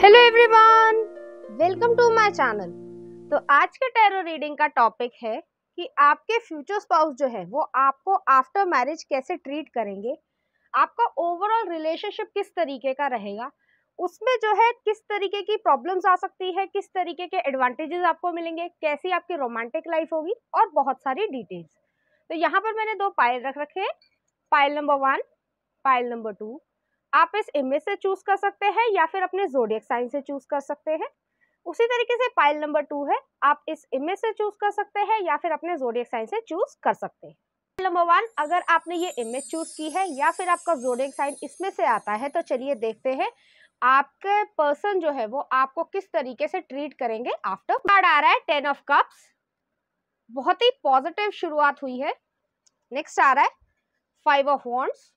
Hello everyone, welcome to my channel. तो आज के टैरो रीडिंग का टॉपिक है कि आपके फ्यूचर स्पाउस जो है वो आपको आफ्टर मैरिज कैसे ट्रीट करेंगे, आपका ओवरऑल रिलेशनशिप किस तरीके का रहेगा, उसमें जो है किस तरीके की प्रॉब्लम्स आ सकती है, किस तरीके के एडवांटेजेस आपको मिलेंगे, कैसी आपकी रोमांटिक लाइफ होगी और बहुत सारी डिटेल्स। तो यहाँ पर मैंने दो पाइल रख रखे हैं, पाइल नंबर 1, पाइल नंबर 2। आप इस इमेज से चूज कर सकते हैं या फिर अपने ज़ोडिएक साइन से चूज कर सकते हैं। उसी तरीके से पाइल नंबर 2 है, आप इस इमेज से चूज कर सकते हैं या फिर अपने ज़ोडिएक साइन से चूज कर सकते हैं। पाइल नंबर 1, अगर आपने ये इमेज चूज की है या फिर आपका ज़ोडिएक साइन इसमें से आता है, तो चलिए देखते हैं आपके पर्सन जो है वो आपको किस तरीके से ट्रीट करेंगे आफ्टर। कार्ड आ रहा है 10 ऑफ कप्स, बहुत ही पॉजिटिव शुरुआत हुई है। नेक्स्ट आ रहा है 5 ऑफ वॉन्ड्स,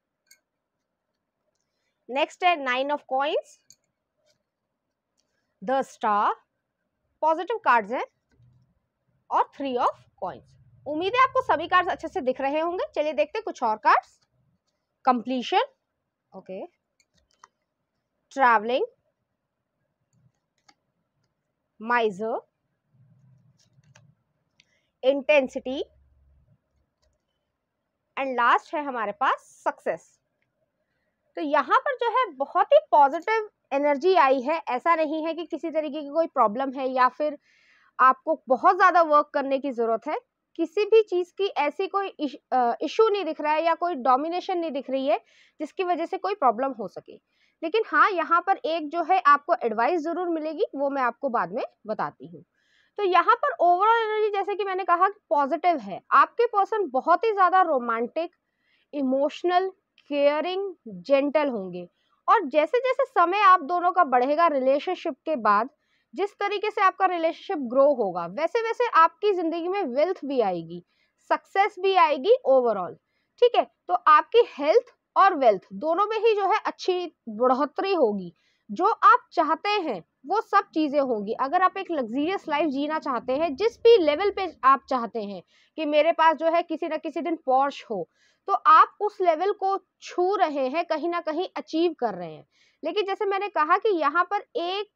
नेक्स्ट है 9 of coins, the star, positive cards हैं, और 3 ऑफ कॉइंस। उम्मीद है आपको सभी कार्ड्स अच्छे से दिख रहे होंगे। चलिए देखते हैं कुछ और cards. Completion, okay, travelling, माइजर, intensity, and last है हमारे पास सक्सेस। तो यहाँ पर जो है बहुत ही पॉजिटिव एनर्जी आई है। ऐसा नहीं है कि किसी तरीके की कोई प्रॉब्लम है या फिर आपको बहुत ज्यादा वर्क करने की जरूरत है। किसी भी चीज की ऐसी कोई इशू नहीं दिख रहा है या कोई डोमिनेशन नहीं दिख रही है जिसकी वजह से कोई प्रॉब्लम हो सके। लेकिन हाँ, यहाँ पर एक जो है आपको एडवाइस जरूर मिलेगी, वो मैं आपको बाद में बताती हूँ। तो यहाँ पर ओवरऑल एनर्जी जैसे कि मैंने कहा पॉजिटिव है। आपके पर्सन बहुत ही ज्यादा रोमांटिक, इमोशनल, केयरिंग, जेंटल होंगे। और जैसे जैसे समय आप दोनों का बढ़ेगा रिलेशनशिप के बाद, जिस तरीके से आपका रिलेशनशिप ग्रो होगा, वैसे वैसे आपकी जिंदगी में वेल्थ भी आएगी, सक्सेस भी आएगी ओवरऑल। ठीक है, तो आपकी हेल्थ और वेल्थ दोनों में ही जो है अच्छी बढ़ोतरी होगी। जो आप चाहते हैं वो सब चीजें होंगी। अगर आप एक लग्जरियस लाइफ जीना चाहते हैं, जिस भी लेवल पे आप चाहते हैं कि मेरे पास जो है किसी ना किसी दिन पॉर्श हो, तो आप उस लेवल को छू रहे हैं, कहीं ना कहीं अचीव कर रहे हैं। लेकिन जैसे मैंने कहा कि यहाँ पर एक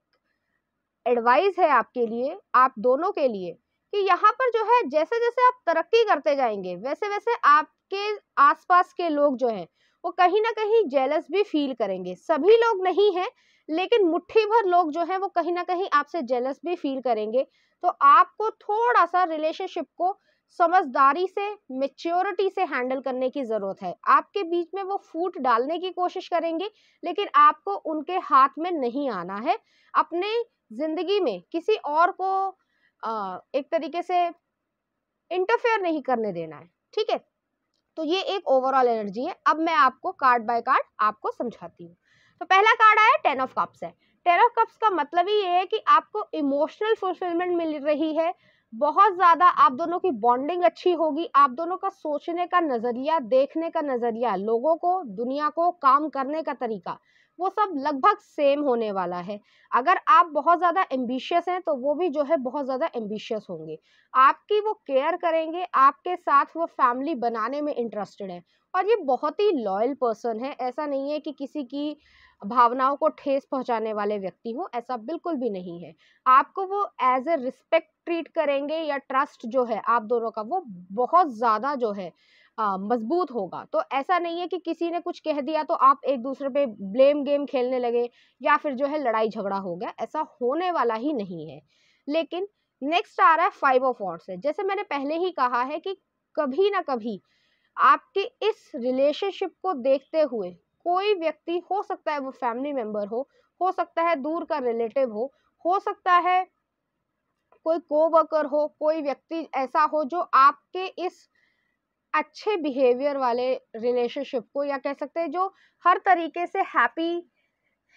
एडवाइस है आपके लिए, आप दोनों के लिए, कि यहाँ पर जो है जैसे जैसे आप तरक्की करते जाएंगे, वैसे वैसे आपके आसपास के लोग जो हैं वो कहीं ना कहीं जेलस भी फील करेंगे। सभी लोग नहीं हैं, लेकिन मुट्ठी भर लोग जो हैं वो कहीं ना कहीं आपसे जेलस भी फील करेंगे। तो आपको थोड़ा सा रिलेशनशिप को समझदारी से, मेच्योरिटी से हैंडल करने की जरूरत है। आपके बीच में वो फूट डालने की कोशिश करेंगे, लेकिन आपको उनके हाथ में नहीं आना है। अपने जिंदगी में किसी और को एक तरीके से इंटरफेयर नहीं करने देना है। ठीक है, तो ये एक ओवरऑल एनर्जी है। अब मैं आपको कार्ड बाय कार्ड आपको समझाती हूँ। तो पहला कार्ड आया 10 ऑफ कप्स है। 10 ऑफ कप्स का मतलब ही ये है कि आपको इमोशनल फुलफिलमेंट मिल रही है। बहुत ज्यादा आप दोनों की बॉन्डिंग अच्छी होगी। आप दोनों का सोचने का नजरिया, देखने का नजरिया, लोगों को, दुनिया को, काम करने का तरीका, वो सब लगभग सेम होने वाला है। अगर आप बहुत ज्यादा एम्बिशियस हैं तो वो भी जो है बहुत ज्यादा एम्बिशियस होंगे। आपकी वो केयर करेंगे, आपके साथ वो फैमिली बनाने में इंटरेस्टेड है। और ये बहुत ही लॉयल पर्सन है। ऐसा नहीं है कि किसी की भावनाओं को ठेस पहुंचाने वाले व्यक्ति हो, ऐसा बिल्कुल भी नहीं है। आपको वो एज ए रिस्पेक्ट ट्रीट करेंगे, या ट्रस्ट जो है आप दोनों का वो बहुत ज्यादा जो है मजबूत होगा। तो ऐसा नहीं है कि किसी ने कुछ कह दिया तो आप एक दूसरे पे ब्लेम गेम खेलने लगे या फिर जो है लड़ाई झगड़ा हो गया, ऐसा होने वाला ही नहीं है। लेकिन नेक्स्ट आ रहा है 5 ऑफ वॉन्ड्स है। जैसे मैंने पहले ही कहा है कि कभी ना कभी आपके इस रिलेशनशिप को देखते हुए कोई व्यक्ति, हो सकता है वो फैमिली मेंबर हो सकता है दूर का रिलेटिव हो सकता है कोई कोवर्कर हो, कोई व्यक्ति ऐसा हो जो आपके इस अच्छे बिहेवियर वाले रिलेशनशिप को, या कह सकते हैं जो हर तरीके से हैप्पी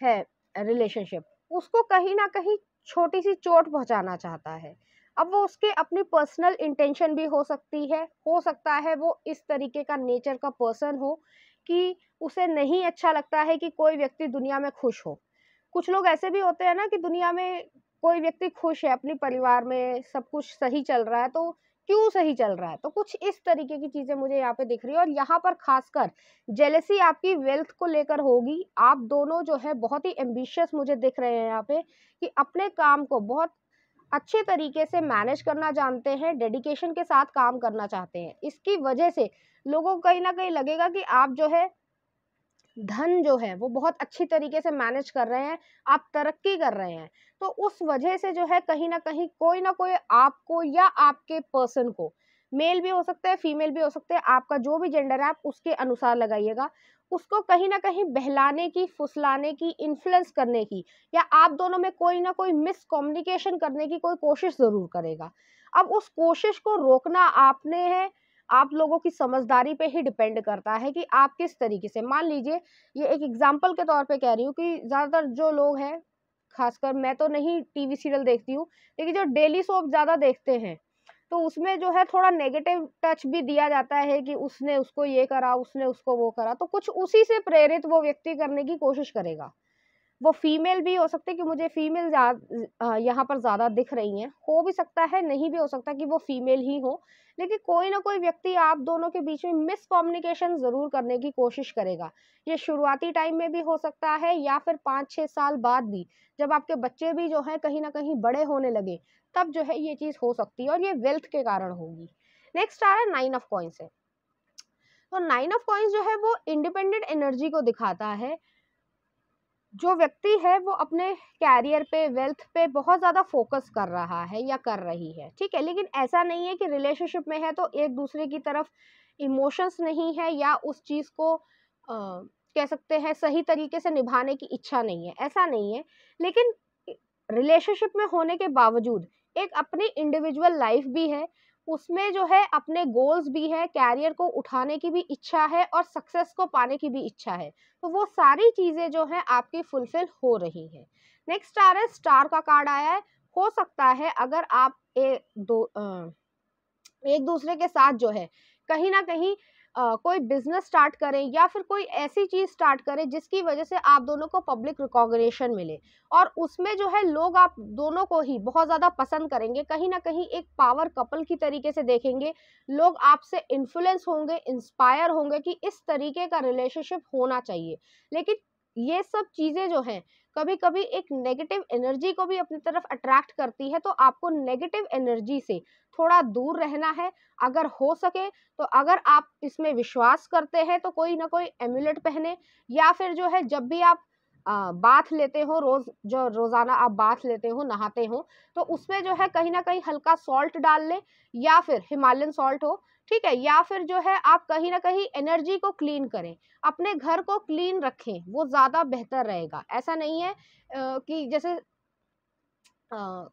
है रिलेशनशिप, उसको कहीं ना कहीं छोटी सी चोट पहुंचाना चाहता है। अब वो उसके अपनी पर्सनल इंटेंशन भी हो सकती है। हो सकता है वो इस तरीके का नेचर का पर्सन हो कि उसे नहीं अच्छा लगता है कि कोई व्यक्ति दुनिया में खुश हो। कुछ लोग ऐसे भी होते हैं ना कि दुनिया में कोई व्यक्ति खुश है, अपने परिवार में सब कुछ सही चल रहा है, तो क्यों सही चल रहा है। तो कुछ इस तरीके की चीजें मुझे यहाँ पे दिख रही है। और यहाँ पर खासकर जेलेसी आपकी वेल्थ को लेकर होगी। आप दोनों जो है बहुत ही एम्बिशियस मुझे दिख रहे हैं यहाँ पे, कि अपने काम को बहुत अच्छे तरीके से मैनेज करना जानते हैं, डेडिकेशन के साथ काम करना चाहते हैं। इसकी वजह से लोगों को कहीं ना कहीं लगेगा कि आप जो है धन जो है वो बहुत अच्छी तरीके से मैनेज कर रहे हैं, आप तरक्की कर रहे हैं। तो उस वजह से जो है कहीं ना कहीं कोई ना कोई आपको या आपके पर्सन को, मेल भी हो सकता है फीमेल भी हो सकते हैं, आपका जो भी जेंडर है आप उसके अनुसार लगाइएगा, उसको कहीं ना कहीं बहलाने की, फुसलाने की, इन्फ्लुएंस करने की, या आप दोनों में कोई ना कोई मिस कम्युनिकेशन करने की कोई कोशिश जरूर करेगा। अब उस कोशिश को रोकना आपने है, आप लोगों की समझदारी पे ही डिपेंड करता है कि आप किस तरीके से। मान लीजिए, ये एक एग्जाम्पल के तौर पे कह रही हूँ कि ज्यादातर जो लोग हैं, खासकर मैं तो नहीं टीवी सीरियल देखती हूँ, लेकिन जो डेली सोप ज्यादा देखते हैं, तो उसमें जो है थोड़ा नेगेटिव टच भी दिया जाता है कि उसने उसको ये करा, उसने उसको वो करा, तो कुछ उसी से प्रेरित वो व्यक्ति करने की कोशिश करेगा। वो फीमेल भी हो सकती है, कि मुझे फीमेल यहाँ पर ज्यादा दिख रही हैं, हो भी सकता है, नहीं भी हो सकता कि वो फीमेल ही हो, लेकिन कोई ना कोई व्यक्ति आप दोनों के बीच में मिस कम्युनिकेशन जरूर करने की कोशिश करेगा। ये शुरुआती टाइम में भी हो सकता है, या फिर 5-6 साल बाद भी, जब आपके बच्चे भी जो है कहीं ना कहीं बड़े होने लगे, तब जो है ये चीज हो सकती है, और ये वेल्थ के कारण होगी। नेक्स्ट आ रहा है 9 ऑफ कॉइंस है। तो 9 ऑफ कॉइंस जो है वो इंडिपेंडेंट एनर्जी को दिखाता है। जो व्यक्ति है वो अपने कैरियर पे, वेल्थ पे बहुत ज्यादा फोकस कर रहा है या कर रही है, ठीक है, लेकिन ऐसा नहीं है कि रिलेशनशिप में है तो एक दूसरे की तरफ इमोशंस नहीं है, या उस चीज को कह सकते हैं सही तरीके से निभाने की इच्छा नहीं है, ऐसा नहीं है। लेकिन रिलेशनशिप में होने के बावजूद एक अपनी इंडिविजुअल लाइफ भी है, उसमें जो है अपने गोल्स भी है, कैरियर को उठाने की भी इच्छा है, और सक्सेस को पाने की भी इच्छा है। तो वो सारी चीजें जो है आपकी फुलफिल हो रही हैं। नेक्स्ट स्टार है, स्टार का कार्ड आया है। हो सकता है अगर आप एक दूसरे के साथ जो है कहीं ना कहीं कोई बिजनेस स्टार्ट करें, या फिर कोई ऐसी चीज स्टार्ट करें जिसकी वजह से आप दोनों को पब्लिक रिकॉग्निशन मिले, और उसमें जो है लोग आप दोनों को ही बहुत ज्यादा पसंद करेंगे, कहीं ना कहीं एक पावर कपल की तरीके से देखेंगे। लोग आपसे इन्फ्लुएंस होंगे, इंस्पायर होंगे कि इस तरीके का रिलेशनशिप होना चाहिए। लेकिन ये सब चीजें जो हैं कभी कभी एक नेगेटिव एनर्जी को भी अपनी तरफ अट्रैक्ट करती है, तो आपको नेगेटिव एनर्जी से थोड़ा दूर रहना है। अगर हो सके तो अगर आप इसमें विश्वास करते हैं तो कोई ना कोई एम्यूलेट पहने, या फिर जो है जब भी आप बाथ लेते हो, जो रोजाना आप बाथ लेते हो, नहाते हो, तो उसमें जो है कहीं ना कहीं हल्का सॉल्ट डाल लें, या फिर हिमालयन सॉल्ट हो, ठीक है, या फिर जो है आप कहीं ना कहीं एनर्जी को क्लीन करें, अपने घर को क्लीन रखें, वो ज्यादा बेहतर रहेगा। ऐसा नहीं है कि जैसे अ,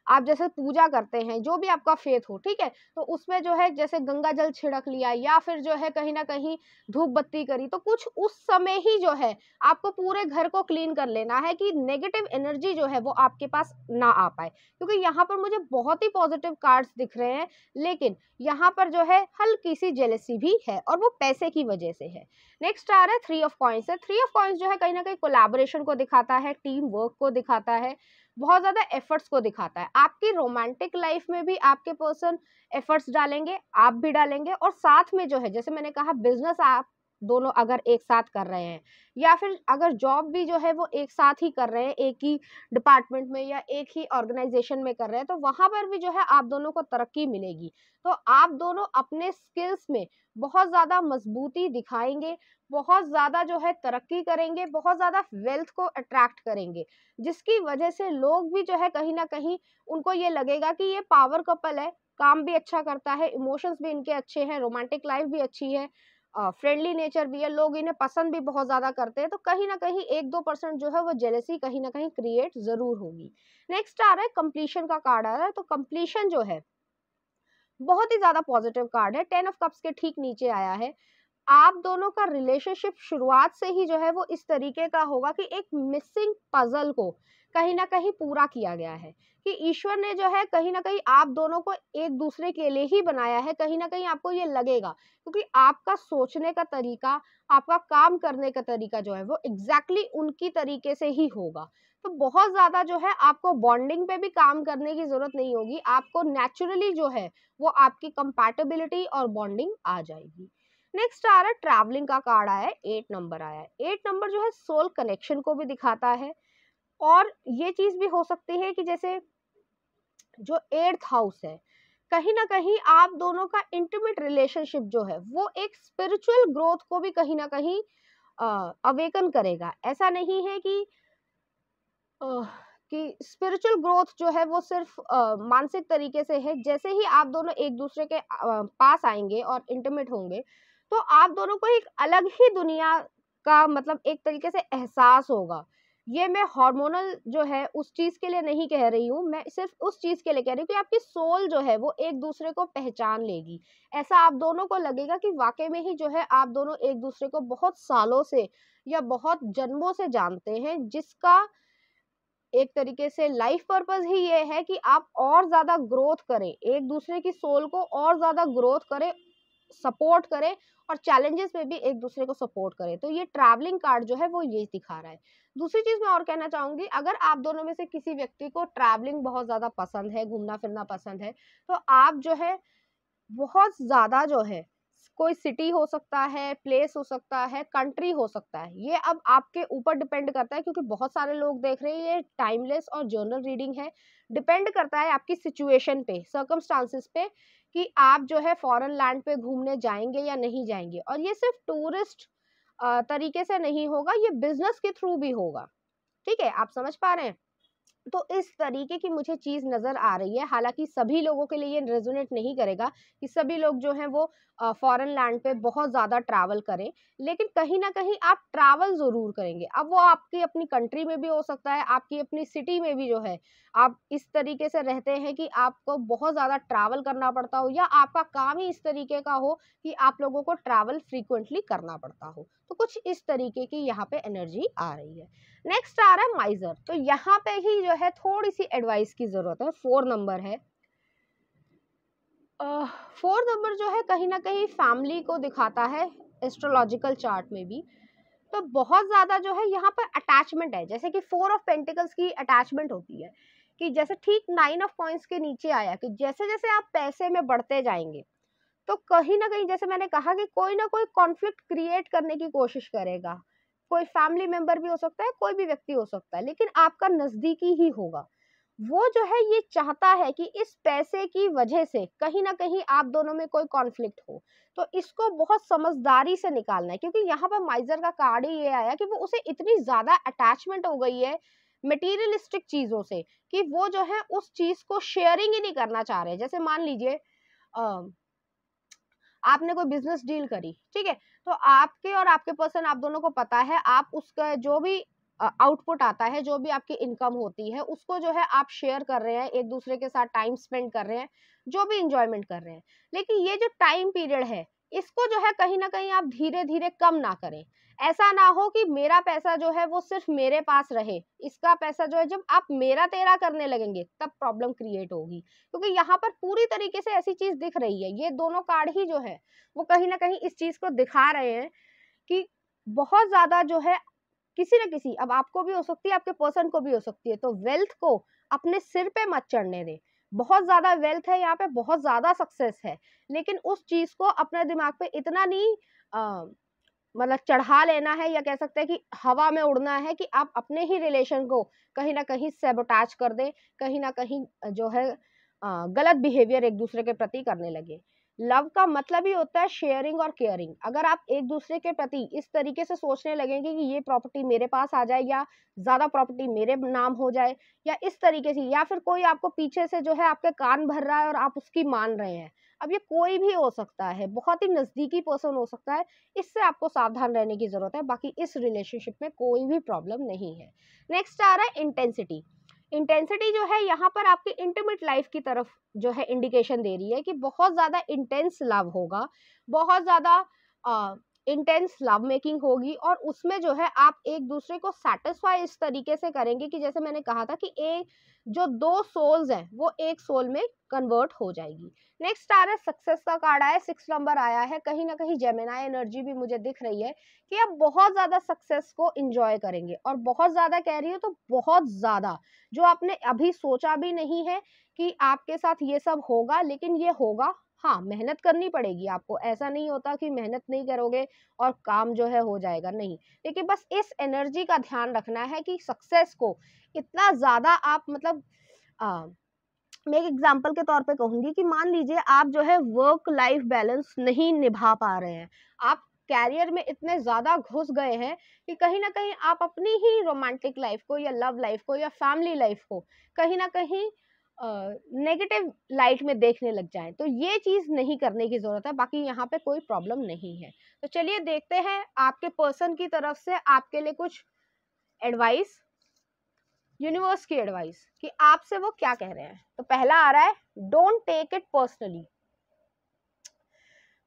आप जैसे पूजा करते हैं, जो भी आपका फेथ हो, ठीक है, तो उसमें जो है जैसे गंगा जल छिड़क लिया, या फिर जो है कहीं ना कहीं धूप बत्ती करी, तो कुछ उस समय ही जो है आपको पूरे घर को क्लीन कर लेना है कि नेगेटिव एनर्जी जो है वो आपके पास ना आ पाए। क्योंकि यहाँ पर मुझे बहुत ही पॉजिटिव कार्ड्स दिख रहे हैं, लेकिन यहाँ पर जो है हल्की सी जेलेसी भी है, और वो पैसे की वजह से है। नेक्स्ट आ रहा है 3 ऑफ कॉइंस है। 3 ऑफ कॉइंस जो है कहीं ना कहीं कोलैबोरेशन को दिखाता है, टीम वर्क को दिखाता है, बहुत ज्यादा एफर्ट्स को दिखाता है। आपकी रोमांटिक लाइफ में भी आपके पर्सन एफर्ट्स डालेंगे, आप भी डालेंगे, और साथ में जो है जैसे मैंने कहा बिजनेस आप दोनों अगर एक साथ कर रहे हैं, या फिर अगर जॉब भी जो है वो एक साथ ही कर रहे हैं, एक ही डिपार्टमेंट में या एक ही ऑर्गेनाइजेशन में कर रहे हैं, तो वहां पर भी जो है आप दोनों को तरक्की मिलेगी। तो आप दोनों अपने स्किल्स में बहुत ज्यादा मजबूती दिखाएंगे, बहुत ज्यादा जो है तरक्की करेंगे, बहुत ज्यादा वेल्थ को अट्रैक्ट करेंगे, जिसकी वजह से लोग भी जो है कहीं ना कहीं उनको ये लगेगा कि ये पावर कपल है, काम भी अच्छा करता है, इमोशंस भी इनके अच्छे हैं, रोमांटिक लाइफ भी अच्छी है, फ्रेंडली नेचर भी है, लोग इन्हें पसंद भी बहुत ज्यादा करते हैं। तो कहीं ना कहीं 1-2% जो है वो जेलेसी कहीं ना कहीं क्रिएट जरूर होगी। नेक्स्ट आ रहा है कंप्लीशन का कार्ड आ रहा है। तो कंप्लीशन जो है बहुत ही ज्यादा पॉजिटिव कार्ड है, 10 ऑफ कप्स के ठीक नीचे आया है। आप दोनों का रिलेशनशिप शुरुआत से ही जो है वो इस तरीके का होगा कि एक मिसिंग पजल को कहीं ना कहीं पूरा किया गया है, कि ईश्वर ने जो है कहीं ना कहीं आप दोनों को एक दूसरे के लिए ही बनाया है। कहीं ना कहीं आपको ये लगेगा, क्योंकि आपका सोचने का तरीका, आपका काम करने का तरीका जो है वो एग्जैक्टली उनकी तरीके से ही होगा। तो बहुत ज़्यादा जो है आपको बॉन्डिंग पे भी काम करने की ज़रूरत नहीं होगी, आपको नेचुरली जो है वो आपकी कंपैटिबिलिटी और बॉन्डिंग आ जाएगी। नेक्स्ट आ रहा है ट्रैवलिंग का कार्ड आया है, 8 नंबर आया है। 8 नंबर जो है सोल कनेक्शन को भी दिखाता है, और ये चीज़ भी हो सकती है कि जैसे जो 8th हाउस है, कहीं ना कहीं आप दोनों का इंटीमेट रिलेशनशिप जो है वो एक स्पिरिचुअल ग्रोथ को भी कहीं ना कहीं अवेकन करेगा। ऐसा नहीं है अ, कि स्पिरिचुअल ग्रोथ जो है वो सिर्फ मानसिक तरीके से है। जैसे ही आप दोनों एक दूसरे के पास आएंगे और इंटीमेट होंगे, तो आप दोनों को एक अलग ही दुनिया का मतलब एक तरीके से एहसास होगा। ये मैं हार्मोनल जो है उस चीज के लिए नहीं कह रही हूँ, मैं सिर्फ उस चीज के लिए कह रही हूँ कि आपकी सोल जो है वो एक दूसरे को पहचान लेगी। ऐसा आप दोनों को लगेगा कि वाकई में ही जो है आप दोनों एक दूसरे को बहुत सालों से या बहुत जन्मों से जानते हैं, जिसका एक तरीके से लाइफ पर्पस ही ये है कि आप और ज्यादा ग्रोथ करें, एक दूसरे की सोल को और ज्यादा ग्रोथ करें, सपोर्ट करें, और चैलेंजेस में भी एक दूसरे को सपोर्ट करें। तो ये ट्रैवलिंग कार्ड जो है वो ये दिखा रहा है। दूसरी चीज मैं और कहना चाहूंगी, अगर आप दोनों में से किसी व्यक्ति को ट्रैवलिंग बहुत ज्यादा पसंद है, घूमना फिरना पसंद है, तो आप जो है बहुत ज्यादा जो है, कोई सिटी हो सकता है, प्लेस हो सकता है, कंट्री हो सकता है, ये अब आपके ऊपर डिपेंड करता है, क्योंकि बहुत सारे लोग देख रहे हैं, ये टाइमलेस और जर्नल रीडिंग है। डिपेंड करता है आपकी सिचुएशन पे, सर्कमस्टांसिस पे, कि आप जो है फॉरेन लैंड पे घूमने जाएंगे या नहीं जाएंगे। और ये सिर्फ टूरिस्ट तरीके से नहीं होगा, ये बिजनेस के थ्रू भी होगा। ठीक है, आप समझ पा रहे हैं? तो इस तरीके की मुझे चीज नजर आ रही है। हालांकि सभी लोगों के लिए ये रेजोनेट नहीं करेगा कि सभी लोग जो हैं वो फॉरेन लैंड पे बहुत ज्यादा ट्रैवल करें, लेकिन कहीं ना कहीं आप ट्रैवल जरूर करेंगे। अब वो आपकी अपनी कंट्री में भी हो सकता है, आपकी अपनी सिटी में भी जो है आप इस तरीके से रहते हैं कि आपको बहुत ज्यादा ट्रैवल करना पड़ता हो, या आपका काम ही इस तरीके का हो कि आप लोगों को ट्रैवल फ्रीक्वेंटली करना पड़ता हो। तो कुछ इस तरीके की यहाँ पे एनर्जी आ रही है। नेक्स्ट आ रहा है माइजर। तो यहाँ पे ही जो है थोड़ी सी एडवाइस की जरूरत है। 4 नंबर है। 4 नंबर जो है कहीं ना कहीं फैमिली को दिखाता है एस्ट्रोलॉजिकल चार्ट में भी। तो बहुत ज्यादा जो है यहाँ पर अटैचमेंट है, जैसे कि 4 ऑफ पेंटिकल्स की अटैचमेंट होती है, कि जैसे ठीक 9 ऑफ पॉइंट्स के नीचे आया कि जैसे जैसे आप पैसे में बढ़ते जाएंगे, तो कहीं ना कहीं जैसे मैंने कहा कि कोई ना कोई कॉन्फ्लिक्ट क्रिएट करने की कोशिश करेगा। कोई फैमिली मेंबर भी हो सकता है, कोई भी व्यक्ति हो सकता है, लेकिन आपका नजदीकी ही होगा। वो जो है ये चाहता है कि इस पैसे की वजह से कहीं ना कहीं आप दोनों में कोई कॉन्फ्लिक्ट हो। तो इसको बहुत समझदारी से निकालना है, क्योंकि यहाँ पर माइजर का कार्ड ही ये आया कि वो उसे इतनी ज्यादा अटैचमेंट हो गई है मटेरियलिस्टिक चीजों से, कि वो जो है उस चीज को शेयरिंग ही नहीं करना चाह रहे। जैसे मान लीजिए आपने कोई बिजनेस डील करी, ठीक है, तो आपके और आपके पर्सन, आप दोनों को पता है, आप उसका जो भी आउटपुट आता है, जो भी आपकी इनकम होती है, उसको जो है आप शेयर कर रहे हैं, एक दूसरे के साथ टाइम स्पेंड कर रहे हैं, जो भी इंजॉयमेंट कर रहे हैं। लेकिन ये जो टाइम पीरियड है, इसको जो है कहीं ना कहीं आप धीरे धीरे कम ना करें। ऐसा ना हो कि मेरा पैसा जो है वो सिर्फ मेरे पास रहे, इसका पैसा जो है जब आप मेरा तेरा करने लगेंगे तब प्रॉब्लम क्रिएट होगी। क्योंकि यहाँ पर पूरी तरीके से ऐसी चीज दिख रही है, ये दोनों कार्ड ही जो है वो कहीं ना कहीं इस चीज को दिखा रहे हैं कि बहुत ज्यादा जो है किसी न किसी, अब आपको भी हो सकती है, आपके पर्सन को भी हो सकती है, तो वेल्थ को अपने सिर पे मत चढ़ने दें। बहुत ज्यादा वेल्थ है यहाँ पे, बहुत ज्यादा सक्सेस है, लेकिन उस चीज को अपने दिमाग पे इतना नहीं मतलब चढ़ा लेना है, या कह सकते हैं कि हवा में उड़ना है, कि आप अपने ही रिलेशन को कहीं ना कहीं सेबोटाज कर दें, कहीं ना कहीं जो है गलत बिहेवियर एक दूसरे के प्रति करने लगे। लव का मतलब ही होता है शेयरिंग और केयरिंग। अगर आप एक दूसरे के प्रति इस तरीके से सोचने लगेंगे कि ये प्रॉपर्टी मेरे पास आ जाए, या ज्यादा प्रॉपर्टी मेरे नाम हो जाए, या इस तरीके से, या फिर कोई आपको पीछे से जो है आपके कान भर रहा है और आप उसकी मान रहे हैं, अब ये कोई भी हो सकता है, बहुत ही नजदीकी पर्सन हो सकता है, इससे आपको सावधान रहने की जरूरत है। बाकी इस रिलेशनशिप में कोई भी प्रॉब्लम नहीं है। नेक्स्ट आ रहा है इंटेंसिटी। इंटेंसिटी जो है यहाँ पर आपकी इंटीमेट लाइफ की तरफ जो है इंडिकेशन दे रही है कि बहुत ज्यादा इंटेंस लव होगा, बहुत ज्यादा इंटेंस लव मेकिंग होगी, और उसमें जो है आप एक दूसरे को सेटिस्फाई इस तरीके से करेंगे कि जैसे मैंने कहा था कि एक जो दो सोल्स हैं वो एक सोल में कन्वर्ट हो जाएगी। नेक्स्ट आ रहा है सक्सेस का कार्ड आया, 6 नंबर आया है। कहीं ना कहीं जेमिनाई एनर्जी भी मुझे दिख रही है कि आप बहुत ज्यादा सक्सेस को एंजॉय करेंगे, और बहुत ज्यादा कह रही हूँ तो बहुत ज्यादा, जो आपने अभी सोचा भी नहीं है कि आपके साथ ये सब होगा, लेकिन ये होगा। हाँ, मेहनत करनी पड़ेगी आपको, ऐसा नहीं होता कि मेहनत नहीं करोगे और काम जो है हो जाएगा, नहीं। लेकिन बस इस एनर्जी का ध्यान रखना है कि सक्सेस को इतना ज्यादा आप मतलब मैं एक एग्जांपल के तौर पे कहूंगी कि मान लीजिए आप जो है वर्क लाइफ बैलेंस नहीं निभा पा रहे हैं, आप कैरियर में इतने ज्यादा घुस गए हैं कि कहीं ना कहीं आप अपनी ही रोमांटिक लाइफ को या लव लाइफ को या फैमिली लाइफ को कहीं ना कहीं नेगेटिव लाइट में देखने लग जाएं, तो ये चीज नहीं करने की जरूरत है। बाकी यहाँ पे कोई प्रॉब्लम नहीं है। तो चलिए देखते हैं आपके पर्सन की तरफ से आपके लिए कुछ एडवाइस, यूनिवर्स की एडवाइस कि आपसे वो क्या कह रहे हैं। तो पहला आ रहा है, डोंट टेक इट पर्सनली।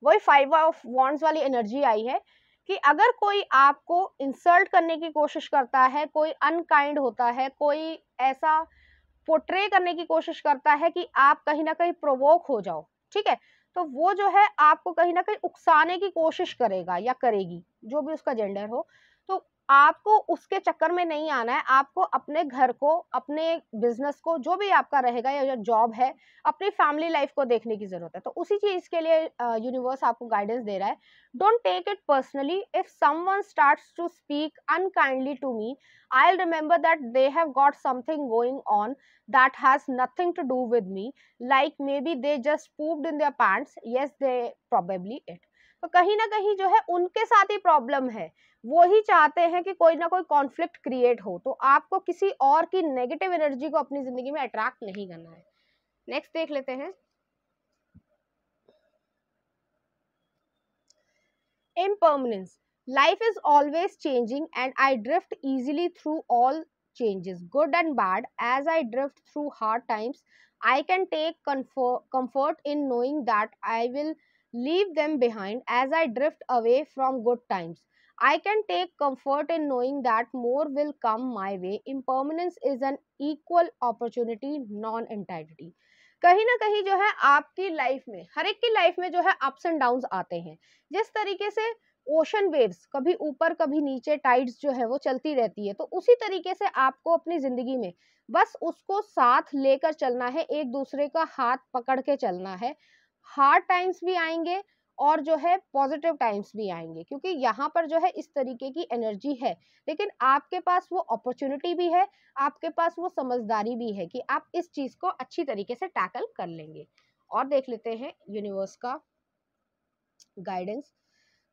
वही 5 ऑफ वॉन्ड्स वाली एनर्जी आई है कि अगर कोई आपको इंसल्ट करने की कोशिश करता है, कोई अनकाइंड होता है, कोई ऐसा पोर्ट्रे करने की कोशिश करता है कि आप कहीं ना कहीं प्रोवोक हो जाओ, ठीक है, तो वो जो है आपको कहीं ना कहीं उकसाने की कोशिश करेगा या करेगी, जो भी उसका जेंडर हो। तो आपको उसके चक्कर में नहीं आना है, आपको अपने घर को, अपने बिजनेस को, जो भी आपका रहेगा या जॉब है, अपनी फैमिली लाइफ को देखने की जरूरत है। तो उसी चीज के लिए यूनिवर्स आपको गाइडेंस दे रहा है, don't take it personally. If someone starts to speak unkindly to me, I'll remember that they have got something going on that has nothing to do with me, like maybe they just pooped in their pants, yes they probably it। तो कहीं ना कहीं जो है उनके साथ ही problem है, वो ही चाहते हैं कि कोई ना कोई कॉन्फ्लिक्ट क्रिएट हो, तो आपको किसी और की नेगेटिव एनर्जी को अपनी जिंदगी में अट्रैक्ट नहीं करना है। नेक्स्ट देख लेते हैं, impermanence। Life is always changing and I drift easily through all changes, good and bad. As I drift through hard times, I can take comfort in knowing that I will leave them behind. As I drift away from good times, I can take comfort in knowing that more will come my way. Impermanence is an equal opportunity, non-entity। कहीं ना कहीं जो है आपकी life में, हर एक की life में जो है अप्स एंड डाउन्स आते हैं। जिस तरीके से ओशन वेव्स कभी ऊपर कभी नीचे, टाइड्स जो है वो चलती रहती है, तो उसी तरीके से आपको अपनी जिंदगी में बस उसको साथ लेकर चलना है, एक दूसरे का हाथ पकड़ के चलना है। हार्ड टाइम्स भी आएंगे और जो है पॉजिटिव टाइम्स भी आएंगे, क्योंकि यहाँ पर जो है इस तरीके की एनर्जी है, लेकिन आपके पास वो अपॉर्चुनिटी भी है, आपके पास वो समझदारी भी है कि आप इस चीज को अच्छी तरीके से टैकल कर लेंगे। और देख लेते हैं यूनिवर्स का गाइडेंस।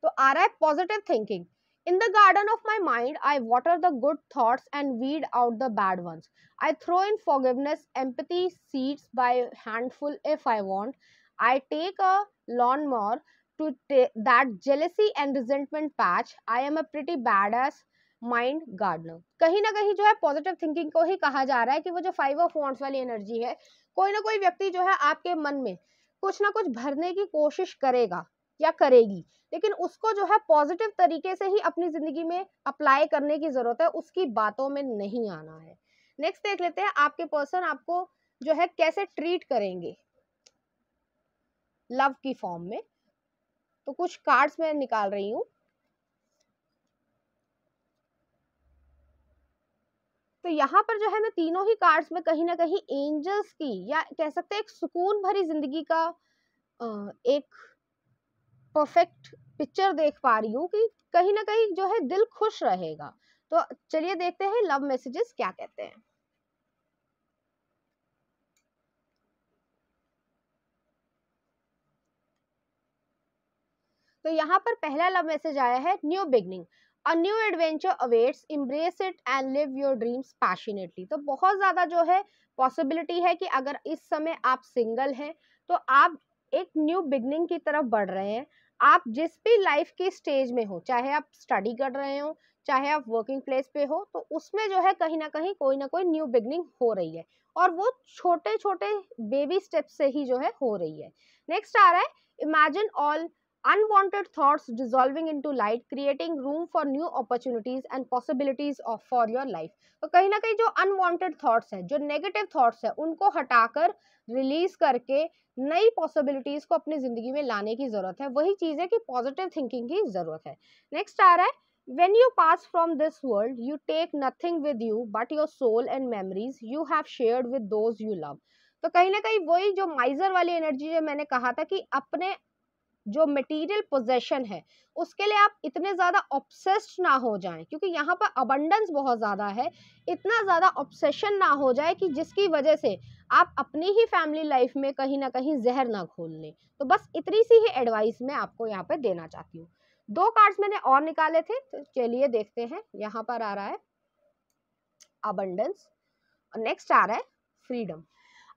तो आ रहा है positive thinking. In the garden of my mind I water the good thoughts and weed out the bad ones. I throw in forgiveness empathy seeds by handful if I want. I take a lawn mower to that jealousy and resentment patch. I am a pretty badass mind gardener. कहीं ना कहीं जो है positive thinking को ही कहा जा रहा है कि वो जो 5 ऑफ वॉन्ड्स वाली एनर्जी है, कोई ना कोई व्यक्ति जो है आपके मन में कुछ ना कुछ भरने की कोशिश करेगा या करेगी, लेकिन उसको जो है पॉजिटिव तरीके से ही अपनी जिंदगी में अप्लाई करने की जरूरत है, उसकी बातों में नहीं आना है। नेक्स्ट देख लेते हैं आपके पर्सन आपको जो है कैसे ट्रीट करेंगे लव की फॉर्म में। तो कुछ कार्ड्स मैं निकाल रही हूं। तो यहाँ पर जो है मैं तीनों ही कार्ड्स में कहीं ना कहीं एंजल्स की, या कह सकते हैं एक सुकून भरी जिंदगी का एक परफेक्ट पिक्चर देख पा रही हूँ कि कहीं ना कहीं जो है दिल खुश रहेगा। तो चलिए देखते हैं लव मैसेजेस क्या कहते हैं। तो यहाँ पर पहला लव मैसेज आया है, new beginning, a new adventure awaits, embrace it and live your dreams passionately. तो बहुत ज्यादा जो है पॉसिबिलिटी है कि अगर इस समय आप सिंगल हैं तो आप एक न्यू बिगनिंग की तरफ बढ़ रहे हैं। आप जिस भी लाइफ की स्टेज में हो, चाहे आप स्टडी कर रहे हो, चाहे आप वर्किंग प्लेस पे हो, तो उसमें जो है कहीं ना कहीं कोई ना कोई न्यू बिगनिंग हो रही है, और वो छोटे छोटे बेबी स्टेप से ही जो है हो रही है। नेक्स्ट आ रहा है, imagine all unwanted thoughts dissolving into light, creating room for new opportunities and possibilities of for your life. तो कहीं ना कहीं जो unwanted thoughts है, जो negative thoughts है, उनको हटाकर रिलीज करके नई पॉसिबिलिटीज को अपनी जिंदगी में लाने की जरूरत है। वही चीज है कि पॉजिटिव थिंकिंग की जरूरत है। नेक्स्ट आ रहा है, when you pass from this world you take nothing with you but your soul and memories you have shared with those you love। तो कहीं ना कहीं वही जो माइजर वाली एनर्जी जो मैंने कहा था कि अपने जो मटेरियल पोजेशन है उसके लिए आप इतने ज्यादा ऑब्सेस्ड ना हो जाएं, क्योंकि यहाँ पर अबंडेंस बहुत ज्यादा है, इतना ज्यादा ऑब्सेशन ना हो जाए कि जिसकी वजह से आप अपनी ही फैमिली लाइफ में कहीं ना कहीं जहर ना घोल लें। तो बस इतनी सी ही एडवाइस मैं आपको यहाँ पे देना चाहती हूँ। 2 कार्ड्स मैंने और निकाले थे, तो चलिए देखते हैं। यहाँ पर आ रहा है अबंडेंस और नेक्स्ट आ रहा है freedom.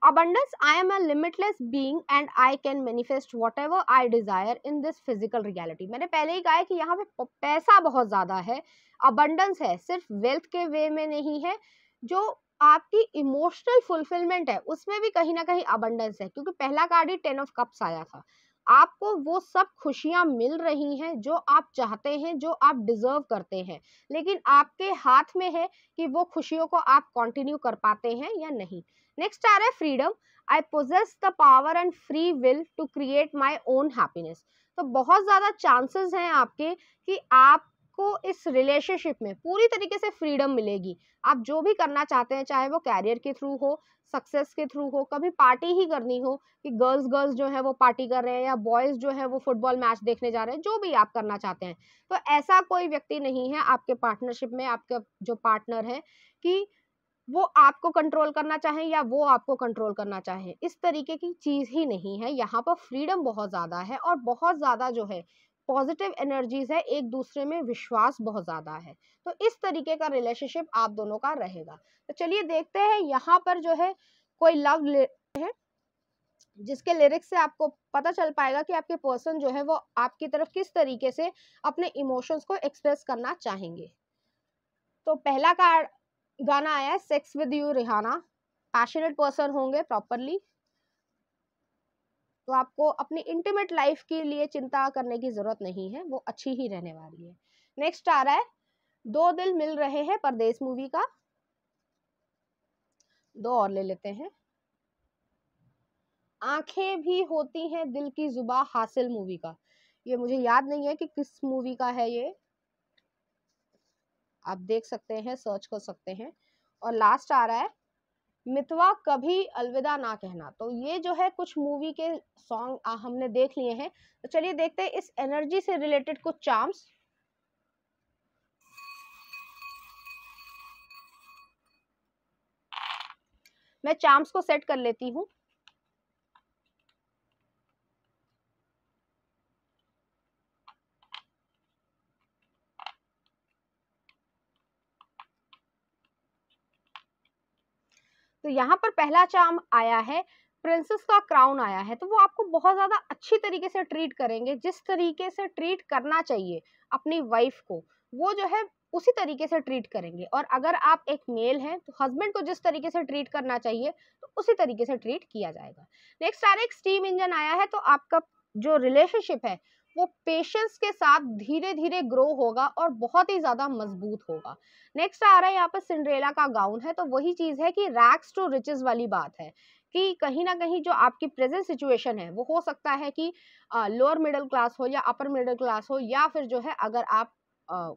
Abundance, I am a limitless being and I can manifest whatever I desire in this physical reality। मैंने पहले ही कहा है कि यहाँ पे पैसा बहुत ज्यादा है, abundance है, सिर्फ वेल्थ के वे में नहीं है, जो आपकी इमोशनल फुलफिलमेंट है उसमें भी कहीं ना कहीं abundance है, क्योंकि पहला कार्ड ही 10 ऑफ कप्स आया था। आपको वो सब खुशियां मिल रही हैं जो आप चाहते हैं, जो आप डिजर्व करते हैं, लेकिन आपके हाथ में है कि वो खुशियों को आप कंटिन्यू कर पाते हैं या नहीं। नेक्स्ट आ रहा है freedom. I possess the power and free will to create my own happiness. तो बहुत ज्यादा चांसेस हैं आपके कि आपको इस रिलेशनशिप में पूरी तरीके से फ्रीडम मिलेगी। आप जो भी करना चाहते हैं, चाहे वो कैरियर के थ्रू हो, सक्सेस के थ्रू हो, कभी पार्टी ही करनी हो कि गर्ल्स जो है वो पार्टी कर रहे हैं या बॉयज जो है वो फुटबॉल मैच देखने जा रहे हैं, जो भी आप करना चाहते हैं, तो ऐसा कोई व्यक्ति नहीं है आपके पार्टनरशिप में, आपका जो पार्टनर है, कि वो आपको कंट्रोल करना चाहे या वो आपको कंट्रोल करना चाहे। इस तरीके की चीज ही नहीं है। यहाँ पर फ्रीडम बहुत ज्यादा है और बहुत ज्यादा जो है पॉजिटिव एनर्जीज है, एक दूसरे में विश्वास बहुत ज्यादा है। तो इस तरीके का रिलेशनशिप आप दोनों का रहेगा। तो चलिए देखते हैं यहाँ पर जो है कोई लव है जिसके लिरिक्स से आपको पता चल पाएगा कि आपके पर्सन जो है वो आपकी तरफ किस तरीके से अपने इमोशंस को एक्सप्रेस करना चाहेंगे। तो पहला कार्ड गाना आया है sex with you Rihanna. Passionate person होंगे प्रॉपरली, तो आपको अपनी इंटीमेट लाइफ के लिए चिंता करने की जरूरत नहीं है, वो अच्छी ही रहने वाली है। नेक्स्ट आ रहा है दो दिल मिल रहे हैं परदेस मूवी का। 2 और ले लेते हैं। आंखें भी होती हैं दिल की जुबा हासिल मूवी का। ये मुझे याद नहीं है कि किस मूवी का है ये, आप देख सकते हैं, सर्च कर सकते हैं। और लास्ट आ रहा है मितवा कभी अलविदा ना कहना। तो ये जो है कुछ मूवी के सॉन्ग हमने देख लिए हैं। तो चलिए देखते हैं इस एनर्जी से रिलेटेड कुछ चार्म्स। मैं चार्म्स को सेट कर लेती हूँ। तो यहाँ पर पहला चार्म आया है प्रिंसेस का क्राउन आया है। तो वो आपको बहुत ज्यादा अच्छी तरीके से ट्रीट करेंगे, जिस तरीके से ट्रीट करना चाहिए अपनी वाइफ को, वो जो है उसी तरीके से ट्रीट करेंगे। और अगर आप एक मेल हैं तो हस्बैंड को जिस तरीके से ट्रीट करना चाहिए तो उसी तरीके से ट्रीट किया जाएगा। नेक्स्ट आ रहा है एक स्टीम इंजन आया है। तो आपका जो रिलेशनशिप है वो पेशेंस के साथ धीरे धीरे ग्रो होगा और बहुत ही ज्यादा मजबूत होगा। नेक्स्ट आ रहा है यहाँ पर सिंड्रेला का गाउन है। तो वही चीज है कि रैग्स टू रिचेस वाली बात है कि कहीं ना कहीं जो आपकी प्रेजेंट सिचुएशन है वो हो सकता है कि लोअर मिडिल क्लास हो या अपर मिडिल क्लास हो, या फिर जो है अगर आप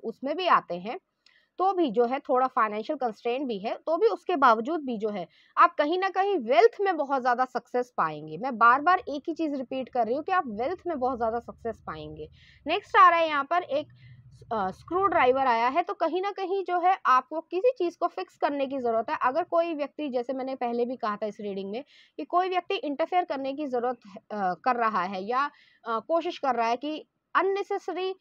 उसमें भी आते हैं तो भी जो है थोड़ा फाइनेंशियल कंस्ट्रेंट भी है, तो भी उसके बावजूद भी जो है आप कहीं ना कहीं वेल्थ में बहुत ज्यादा सक्सेस पाएंगे। मैं बार बार एक ही चीज रिपीट कर रही हूँ कि आप वेल्थ में बहुत ज्यादा सक्सेस पाएंगे। नेक्स्ट आ रहा है यहाँ पर एक स्क्रू ड्राइवर आया है। तो कहीं ना कहीं जो है आपको किसी चीज को फिक्स करने की जरूरत है। अगर कोई व्यक्ति, जैसे मैंने पहले भी कहा था इस रीडिंग में, कि कोई व्यक्ति इंटरफेयर करने की जरूरत कर रहा है या कोशिश कर रहा है कि अननेसेसरी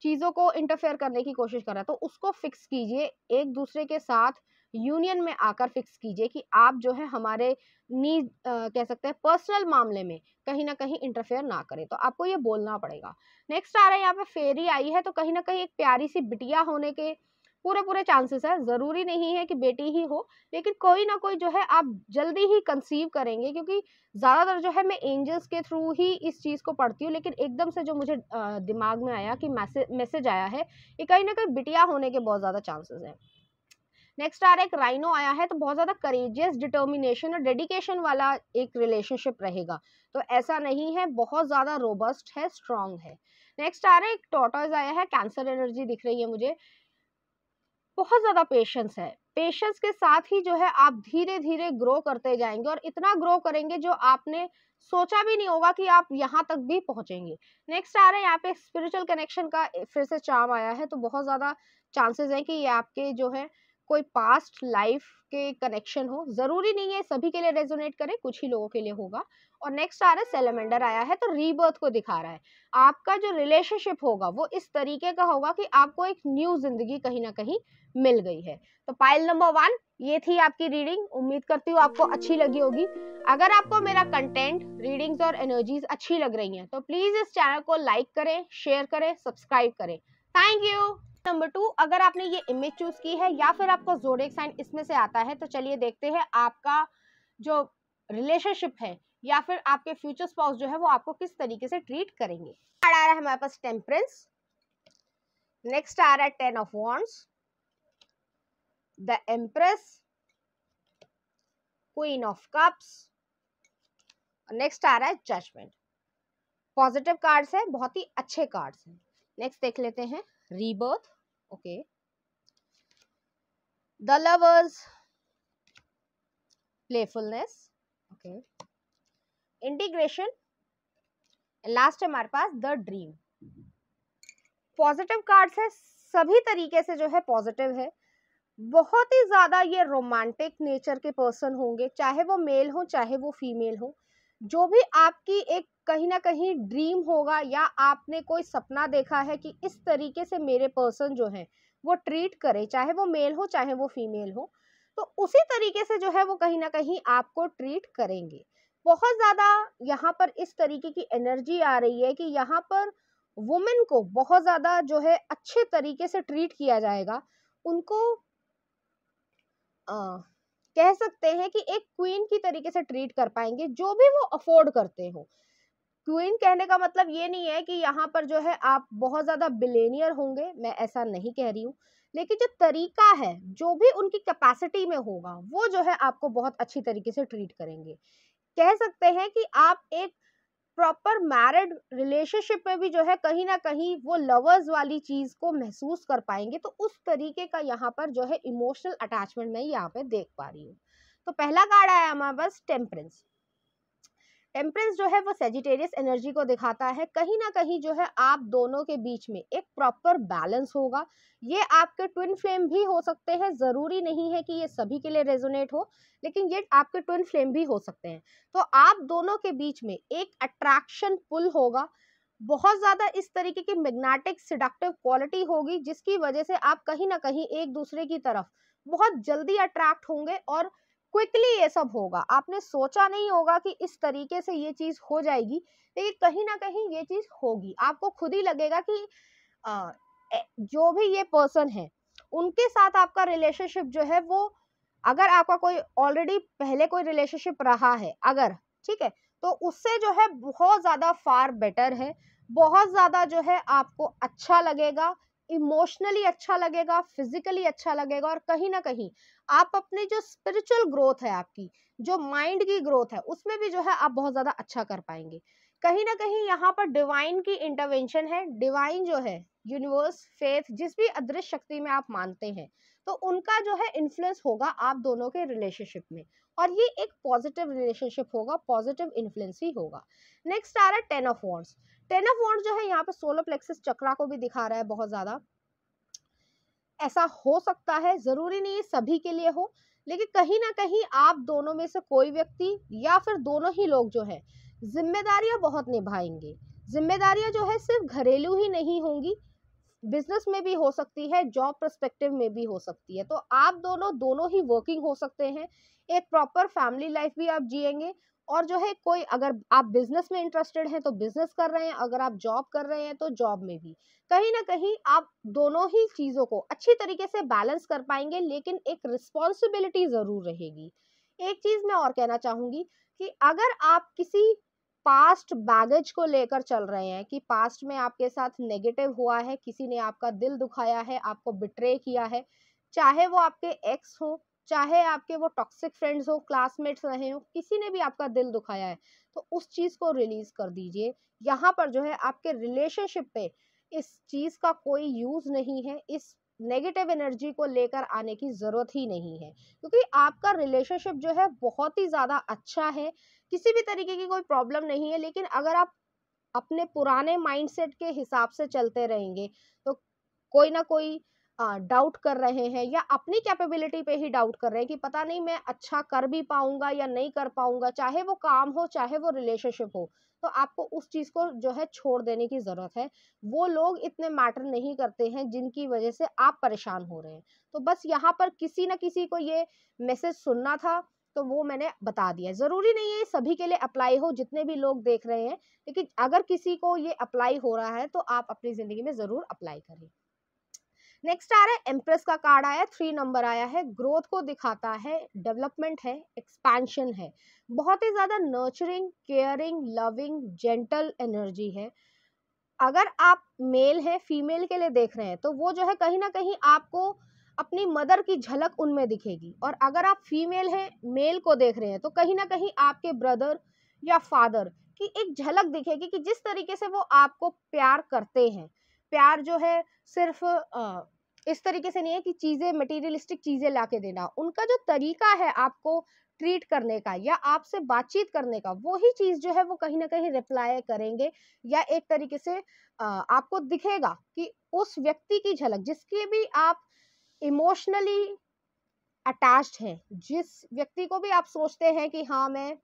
चीजों को इंटरफेयर करने की कोशिश कर रहा है, तो उसको फिक्स कीजिए, एक दूसरे के साथ यूनियन में आकर फिक्स कीजिए कि आप जो है हमारे नीड कह सकते हैं पर्सनल मामले में कहीं ना कहीं इंटरफेयर ना करें। तो आपको ये बोलना पड़ेगा। नेक्स्ट आ रहा है यहाँ पे फेरी आई है। तो कहीं ना कहीं एक प्यारी सी बिटिया होने के पूरे पूरे चांसेस है, जरूरी नहीं है कि बेटी ही हो, लेकिन कोई ना कोई जो है आप जल्दी ही कंसीव करेंगे, क्योंकि ज्यादातर जो है मैं एंजल्स के थ्रू ही इस चीज को पढ़ती हूँ, लेकिन एकदम से जो मुझे दिमाग में आया कि मैसेज आया है, ये कहीं ना कहीं बिटिया होने के बहुत ज्यादा चांसेस है। नेक्स्ट आ रहा है एक राइनो आया है, तो बहुत ज्यादा करेजियस, डिटर्मिनेशन और डेडिकेशन वाला एक रिलेशनशिप रहेगा, तो ऐसा नहीं है, बहुत ज्यादा रोबस्ट है, स्ट्रांग है। नेक्स्ट आ रहा है एक टॉर्टोइज आया है, कैंसर एनर्जी दिख रही है मुझे, बहुत ज्यादा पेशेंस है, पेशेंस के साथ ही जो है आप धीरे धीरे ग्रो करते जाएंगे और इतना ग्रो करेंगे जो आपने सोचा भी नहीं होगा कि आप यहाँ तक भी पहुंचेंगे। नेक्स्ट आ रहा है यहाँ पे स्पिरिचुअल कनेक्शन का फिर से चार्म आया है, तो बहुत ज्यादा चांसेस है कि ये आपके जो है कोई पास्ट लाइफ के कनेक्शन हो, जरूरी नहीं है सभी के लिए रेजोनेट करे, कुछ ही लोगों के लिए होगा। और नेक्स्ट आ रहा है सेलेमेंडर आया है, तो रीबर्थ को दिखा रहा है, आपका जो रिलेशनशिप होगा वो इस तरीके का होगा कि आपको एक न्यू जिंदगी कहीं ना कहीं मिल गई है। तो पाइल नंबर 1 ये थी आपकी रीडिंग, उम्मीद करती हूँ आपको अच्छी लगी होगी। अगर आपको मेरा कंटेंट, रीडिंग्स और एनर्जीज अच्छी लग रही हैं तो प्लीज इस चैनल को लाइक करें, शेयर करें, सब्सक्राइब करें। Thank you. नंबर 2, अगर आपने ये इमेज चूज की है या फिर आपका ज़ोडिएक साइन इसमें से आता है, तो चलिए देखते हैं आपका जो रिलेशनशिप है या फिर आपके फ्यूचर स्पाउस जो है वो आपको किस तरीके से ट्रीट करेंगे। आ रहा है हमारे पास टेम्परेंस, नेक्स्ट आ रहा है 10 of wands, the empress, queen of cups, next आ रहा है जजमेंट। पॉजिटिव कार्ड्स है, बहुत ही अच्छे कार्ड्स हैं। नेक्स्ट देख लेते हैं rebirth, okay, the lovers, playfulness, okay, integration, last है हमारे पास द ड्रीम। पॉजिटिव कार्ड्स है, सभी तरीके से जो है पॉजिटिव है, बहुत ही ज्यादा ये रोमांटिक नेचर के पर्सन होंगे, चाहे वो मेल हो चाहे वो फीमेल हो। जो भी आपकी एक कहीं ना कहीं ड्रीम होगा या आपने कोई सपना देखा है कि इस तरीके से मेरे पर्सन जो है वो ट्रीट करे, चाहे वो मेल हो चाहे वो फीमेल हो, तो उसी तरीके से जो है वो कहीं ना कहीं आपको ट्रीट करेंगे। बहुत ज्यादा यहाँ पर इस तरीके की एनर्जी आ रही है कि यहाँ पर वुमेन को बहुत ज्यादा जो है अच्छे तरीके से ट्रीट किया जाएगा, उनको कह सकते हैं कि एक क्वीन की तरीके से ट्रीट कर पाएंगे, जो भी वो अफोर्ड करते हो। क्वीन कहने का मतलब ये नहीं है कि यहाँ पर जो है आप बहुत ज्यादा बिलेनियर होंगे, मैं ऐसा नहीं कह रही हूँ, लेकिन जो तरीका है, जो भी उनकी कैपेसिटी में होगा, वो जो है आपको बहुत अच्छी तरीके से ट्रीट करेंगे। कह सकते हैं कि आप एक प्रॉपर मैरिड रिलेशनशिप में भी जो है कहीं ना कहीं वो लवर्स वाली चीज को महसूस कर पाएंगे, तो उस तरीके का यहाँ पर जो है इमोशनल अटैचमेंट मैं यहाँ पे देख पा रही हूँ। तो पहला कार्ड आया हमारे पास टेम्परेंस। टेम्परेंस जो है वो सेजिटेरियस एनर्जी को दिखाता है, कहीं ना कहीं जो है आप दोनों के बीच में एक प्रॉपर बैलेंस होगा। ये आपके ट्विन फ्लेम भी हो सकते हैं, जरूरी नहीं है कि ये सभी के लिए रेजोनेट हो, लेकिन ये आपके ट्विन फ्लेम भी हो सकते हैं। तो आप दोनों के बीच में एक अट्रैक्शन पुल होगा, बहुत ज्यादा इस तरीके की मैग्नेटिक सिडक्टिव क्वालिटी होगी, जिसकी वजह से आप कहीं ना कहीं एक दूसरे की तरफ बहुत जल्दी अट्रैक्ट होंगे और क्विकली ये सब होगा। आपने सोचा नहीं होगा कि इस तरीके से ये चीज हो जाएगी, लेकिन कहीं ना कहीं ये चीज होगी। आपको खुद ही लगेगा कि जो भी ये पर्सन है उनके साथ आपका रिलेशनशिप जो है वो, अगर आपका कोई ऑलरेडी पहले कोई रिलेशनशिप रहा है अगर, ठीक है, तो उससे जो है बहुत ज्यादा फार बेटर है, बहुत ज्यादा जो है आपको अच्छा लगेगा, इमोशनली अच्छा लगेगा, फिजिकली अच्छा लगेगा, और कहीं ना कहीं आप अपनी जो स्पिरिचुअल ग्रोथ है, आपकी जो माइंड की ग्रोथ है, उसमें भी जो है आप बहुत ज्यादा अच्छा कर पाएंगे। कहीं ना कहीं यहाँ पर डिवाइन की इंटरवेंशन है, डिवाइन जो है, यूनिवर्स, फेथ, जिस भी अदृश्य शक्ति में आप मानते हैं, तो उनका जो है इन्फ्लुएंस होगा आप दोनों के रिलेशनशिप में, और ये एक पॉजिटिव रिलेशनशिप होगा, पॉजिटिव इन्फ्लुएंस ही होगा। नेक्स्ट आ रहा है 10 ऑफ वॉन्ड्स। 10 ऑफ वॉन्ड्स जो है यहाँ पे सोलर प्लेक्सस चक्रा को भी दिखा रहा है, बहुत ज्यादा ऐसा हो सकता है, जरूरी नहीं है सभी के लिए हो, लेकिन कहीं ना कहीं आप दोनों में से कोई व्यक्ति या फिर दोनों ही लोग जो है जिम्मेदारियां बहुत निभाएंगे। जिम्मेदारियां जो है सिर्फ घरेलू ही नहीं होंगी, बिजनेस में भी हो सकती है, जॉब पर्सपेक्टिव में भी हो सकती है। तो आप दोनों ही वर्किंग हो सकते हैं, एक प्रॉपर फैमिली लाइफ भी आप जिएंगे, और जो है कोई, अगर आप बिजनेस में इंटरेस्टेड हैं तो बिजनेस कर रहे हैं, अगर आप जॉब कर रहे हैं तो जॉब में भी कहीं ना कहीं आप दोनों ही चीजों को अच्छी तरीके से बैलेंस कर पाएंगे, लेकिन एक रिस्पॉन्सिबिलिटी जरूर रहेगी। एक चीज मैं और कहना चाहूंगी कि अगर आप किसी पास्ट बैगेज को लेकर चल रहे हैं कि पास्ट में आपके साथ नेगेटिव हुआ है, किसी ने आपका दिल दुखाया है, आपको बिट्रे किया है, चाहे वो आपके एक्स हो, चाहे आपके वो टॉक्सिक फ्रेंड्स हो, क्लासमेट्स रहे हो, किसी ने भी आपका दिल दुखाया है, तो उस चीज को रिलीज कर दीजिए। यहाँ पर जो है आपके रिलेशनशिप पे इस चीज का कोई यूज नहीं है, इस नेगेटिव एनर्जी को लेकर आने की जरूरत ही नहीं है, क्योंकि आपका रिलेशनशिप जो है बहुत ही ज्यादा अच्छा है, किसी भी तरीके की कोई प्रॉब्लम नहीं है। लेकिन अगर आप अपने पुराने माइंडसेट के हिसाब से चलते रहेंगे तो कोई ना कोई डाउट कर रहे हैं या अपनी कैपेबिलिटी पे ही डाउट कर रहे हैं कि पता नहीं मैं अच्छा कर भी पाऊंगा या नहीं कर पाऊंगा, चाहे वो काम हो चाहे वो रिलेशनशिप हो, तो आपको उस चीज को जो है छोड़ देने की जरूरत है। वो लोग इतने मैटर नहीं करते हैं जिनकी वजह से आप परेशान हो रहे हैं। तो बस यहाँ पर किसी ना किसी को ये मैसेज सुनना था, तो वो मैंने बता दिया। जरूरी नहीं है सभी के लिए अप्लाई हो, जितने भी लोग देख रहे हैं, लेकिन अगर किसी को ये अप्लाई हो रहा है तो आप अपनी जिंदगी में जरूर अप्लाई करें। नेक्स्ट आ रहा है एम्प्रेस का कार्ड आया, 3 नंबर आया है, ग्रोथ को दिखाता है, डेवलपमेंट है, एक्सपेंशन है, बहुत ही ज्यादा nurturing, caring, loving, gentle energy है। अगर आप मेल है फीमेल के लिए देख रहे हैं तो वो जो है कहीं ना कहीं आपको अपनी मदर की झलक उनमें दिखेगी, और अगर आप फीमेल है मेल को देख रहे हैं तो कहीं ना कहीं आपके ब्रदर या फादर की एक झलक दिखेगी कि जिस तरीके से वो आपको प्यार करते हैं। प्यार जो है सिर्फ इस तरीके से नहीं है कि चीजें मटेरियलिस्टिक चीजें लाके देना, उनका जो तरीका है आपको ट्रीट करने का या आपसे बातचीत करने का, वो ही चीज जो है वो कहीं ना कहीं रिप्लाई करेंगे, या एक तरीके से आपको दिखेगा कि उस व्यक्ति की झलक जिसके भी आप इमोशनली अटैच्ड हैं, जिस व्यक्ति को भी आप सोचते हैं कि हाँ मैं